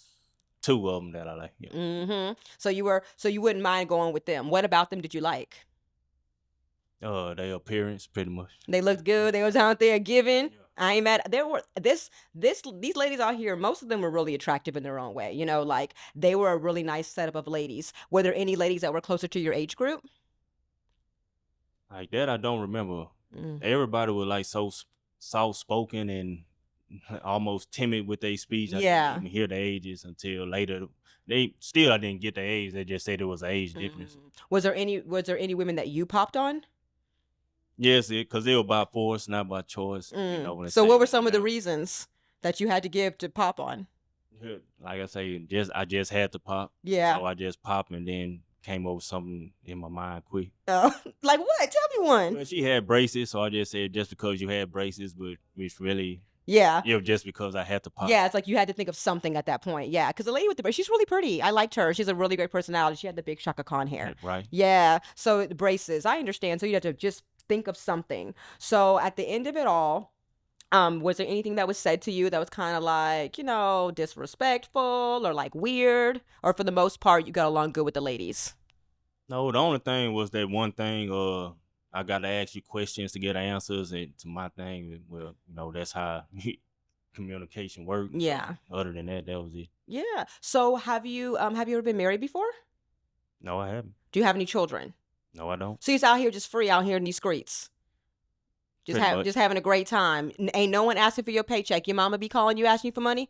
2 of them that I like. Yeah. So you wouldn't mind going with them. What about them did you like? Their appearance, pretty much. They looked good. They was out there giving. Yeah. I ain't mad. There were these ladies out here. Most of them were really attractive in their own way. Like they were a really nice setup of ladies. Were there any ladies that were closer to your age group? Like that, I don't remember. Everybody was like so soft spoken and almost timid with their speech. I didn't even hear the ages until later. I didn't get the age. They just said it was an age difference. Was there any women that you popped on? Yes, because they were by force, not by choice. So what were some of the reasons that you had to give to pop on? Like I say, I just had to pop. Yeah. So I just popped and then came over something in my mind quick. Like what? Tell me one. Well, she had braces, so I just said just because you had braces, but which really. Yeah. Just because I had to pop. Yeah, it's like you had to think of something at that point. Yeah, because the lady with the braces, she's really pretty. I liked her. She's a really great personality. She had the big Shaka Khan hair. Right. Yeah. So the braces, I understand. So you had to just think of something. So at the end of it all, was there anything that was said to you that was kind of like, disrespectful or like weird? Or for the most part, you got along good with the ladies? No, the only thing was that one thing. I got to ask you questions to get answers, and to my thing, well, that's how communication works. Yeah. Other than that, that was it. Yeah. So have you ever been married before? No, I haven't. Do you have any children? No, I don't. So you're out here just free out here in these streets. Just having a great time. Ain't no one asking for your paycheck. Your mama be calling you asking you for money?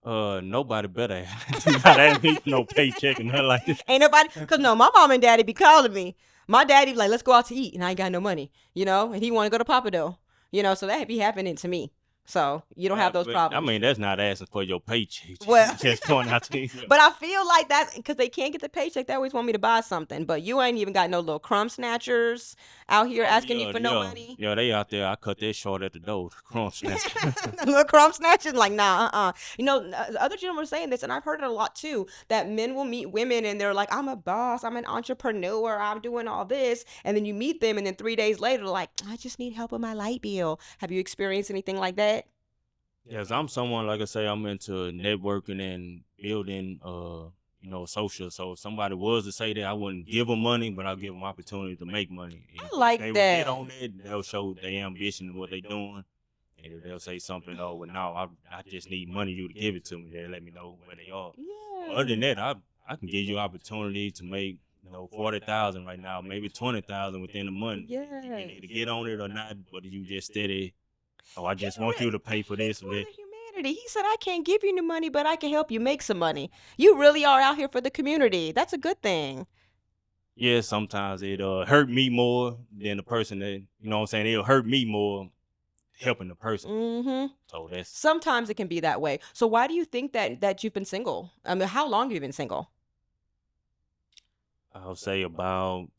Nobody better not ask me for no paycheck and nothing like that. Ain't nobody, cause no, my mom and daddy be calling me. My daddy be like, let's go out to eat, and I ain't got no money, and he want to go to Papa Dough, so that be happening to me. So you don't have those problems. I mean, that's not asking for your paycheck. Well, just going out to eat. But I feel like that's because they can't get the paycheck. They always want me to buy something. But you ain't even got no little crumb snatchers out here asking you for no money. Yeah, they out there. I cut that short at the door. Crumb snatchers. Little crumb snatchers, like nah. Other gentlemen were saying this, and I've heard it a lot too. That men will meet women and they're like, "I'm a boss. I'm an entrepreneur. I'm doing all this," and then you meet them, and then 3 days later, they're like, "I just need help with my light bill." Have you experienced anything like that? Yes, I'm someone, like I say, I'm into networking and building, social. So if somebody was to say that, I wouldn't give them money, but I'll give them opportunity to make money. I like they that. Get on it, they'll show their ambition and what they're doing. And if they'll say something, well, no, I just need money, you to give it to me. They'll let me know where they are. Yeah. Other than that, I can give you opportunity to make, 40,000 right now, maybe 20,000 within a month. Yeah. You can either get on it or not, but you just steady. Oh, I just want you to pay for this or that. Humanity. He said, I can't give you any money, but I can help you make some money. You really are out here for the community. That's a good thing. Yeah, sometimes it hurt me more than the person that, it'll hurt me more helping the person. Mm-hmm. So that's... Sometimes it can be that way. So why do you think that you've been single? I mean, how long have you been single? I'll say about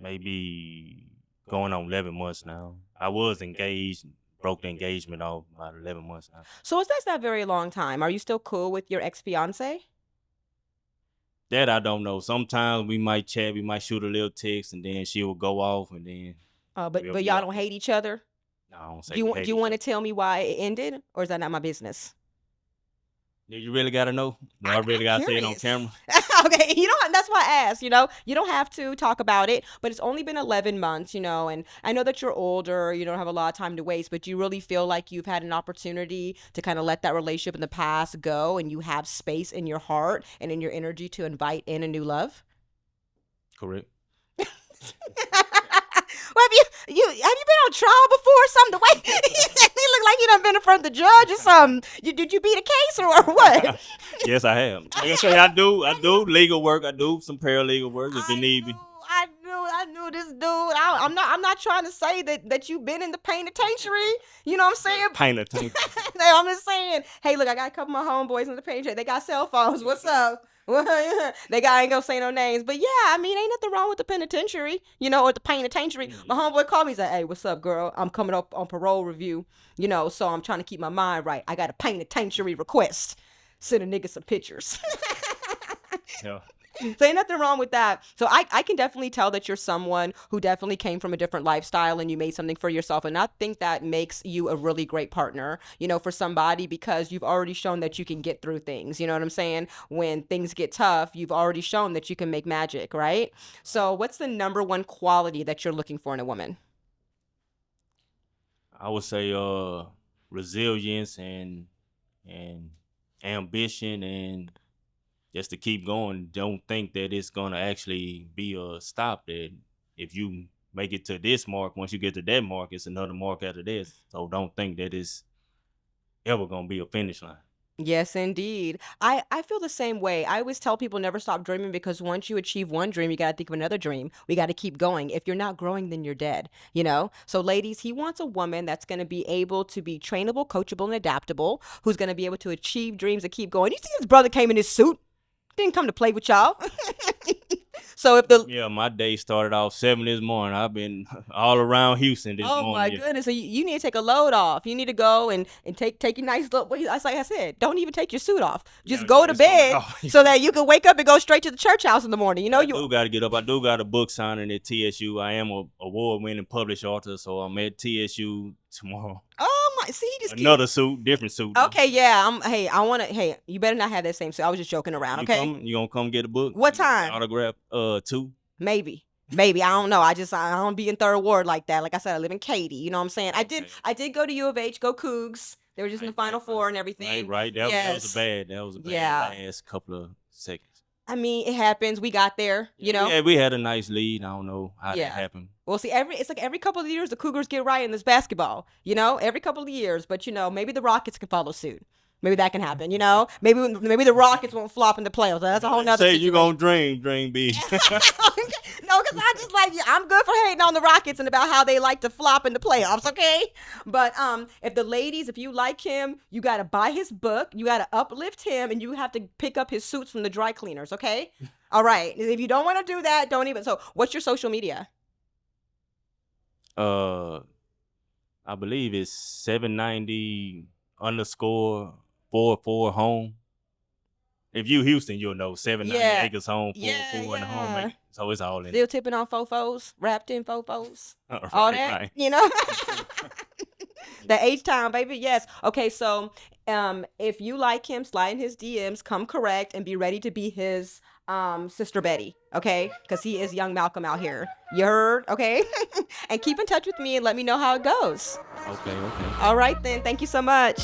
maybe going on 11 months now. I was engaged, broke the engagement off about 11 months now. So that's not a very long time. Are you still cool with your ex-fiance? That I don't know. Sometimes we might chat, we might shoot a little text, and then she will go off, and then... But y'all don't hate each other? No, I don't say Do you want to tell me why it ended, or is that not my business? Yeah, you really got to know? No, I really got to say it on camera? Okay, that's why I asked, you don't have to talk about it, but it's only been 11 months, and I know that you're older, you don't have a lot of time to waste, but do you really feel like you've had an opportunity to kind of let that relationship in the past go, and you have space in your heart and in your energy to invite in a new love? Correct. Well, have you been on trial before or something? The way he look like you done been in front of the judge or something. Did you beat a case or what? Yes, I have. Like I say, I do legal work. I do some paralegal work if you need me. I knew this dude. I'm not trying to say that you've been in the penitentiary. You know what I'm saying? Penitentiary. I'm just saying, hey, look, I got a couple of my homeboys in the penitentiary. They got cell phones. What's up? I ain't gonna say no names, but yeah, I mean, ain't nothing wrong with the penitentiary, or the penitentiary. My homeboy called me and said, hey, what's up, girl? I'm coming up on parole review, so I'm trying to keep my mind right. I got a penitentiary request. Send a nigga some pictures. Yeah. So ain't nothing wrong with that. So I can definitely tell that you're someone who definitely came from a different lifestyle and you made something for yourself. And I think that makes you a really great partner, for somebody, because you've already shown that you can get through things. You know what I'm saying? When things get tough, you've already shown that you can make magic, right? So what's the number one quality that you're looking for in a woman? I would say resilience and ambition, and just to keep going. Don't think that it's gonna actually be a stop. That if you make it to this mark, once you get to that mark, it's another mark after this. So don't think that it's ever gonna be a finish line. Yes, indeed. I feel the same way. I always tell people never stop dreaming, because once you achieve one dream, you got to think of another dream. We got to keep going. If you're not growing, then you're dead, So ladies, he wants a woman that's going to be able to be trainable, coachable, and adaptable, who's going to be able to achieve dreams and keep going. You see his brother came in his suit. Didn't come to play with y'all. So if my day started off 7 this morning. I've been all around Houston this morning. Oh my goodness! So you need to take a load off. You need to go and take your nice look. Like I said, don't even take your suit off. Just go to bed so that you can wake up and go straight to the church house in the morning. I do got to get up. I do got a book signing at TSU. I am a award-winning published author, so I'm at TSU tomorrow. Oh my! See, he just another suit, different suit. Okay, yeah. Hey, you better not have that same suit. I was just joking around. Okay, you gonna come get a book? What time? Autograph. 2. Maybe. Maybe, I don't know. I don't be in third ward like that. Like I said, I live in Katy. You know what I'm saying? Okay. I did go to U of H, go Cougs. They were just in the Final Four and everything. Right. That was bad. That was a bad last couple of seconds. I mean, it happens. We got there, you know? Yeah, we had a nice lead. I don't know how that happened. Well, see, it's like every couple of years the Cougars get right in this basketball, you know? Every couple of years. But, you know, maybe the Rockets can follow suit. Maybe that can happen, you know? Maybe the Rockets won't flop in the playoffs. That's a whole nother Say situation. you gonna dream big. No, because I just like, I'm good for hating on the Rockets and about how they like to flop in the playoffs, okay? But if you like him, you got to buy his book, you got to uplift him, and you have to pick up his suits from the dry cleaners, okay? All right. If you don't want to do that, don't even. So what's your social media? I believe it's 790 _ 44 home. If you Houston, you'll know 790 acres home, 4 in the home. So it's all in. Still tipping on fofos, wrapped in fofos, Right, all that, right. you know. The H-Town, baby, yes. Okay, so if you like him, slide in his DMs, come correct, and be ready to be his Sister Betty, okay? Because he is young Malcolm out here. You heard? Okay? And keep in touch with me and let me know how it goes. Okay. All right, then. Thank you so much.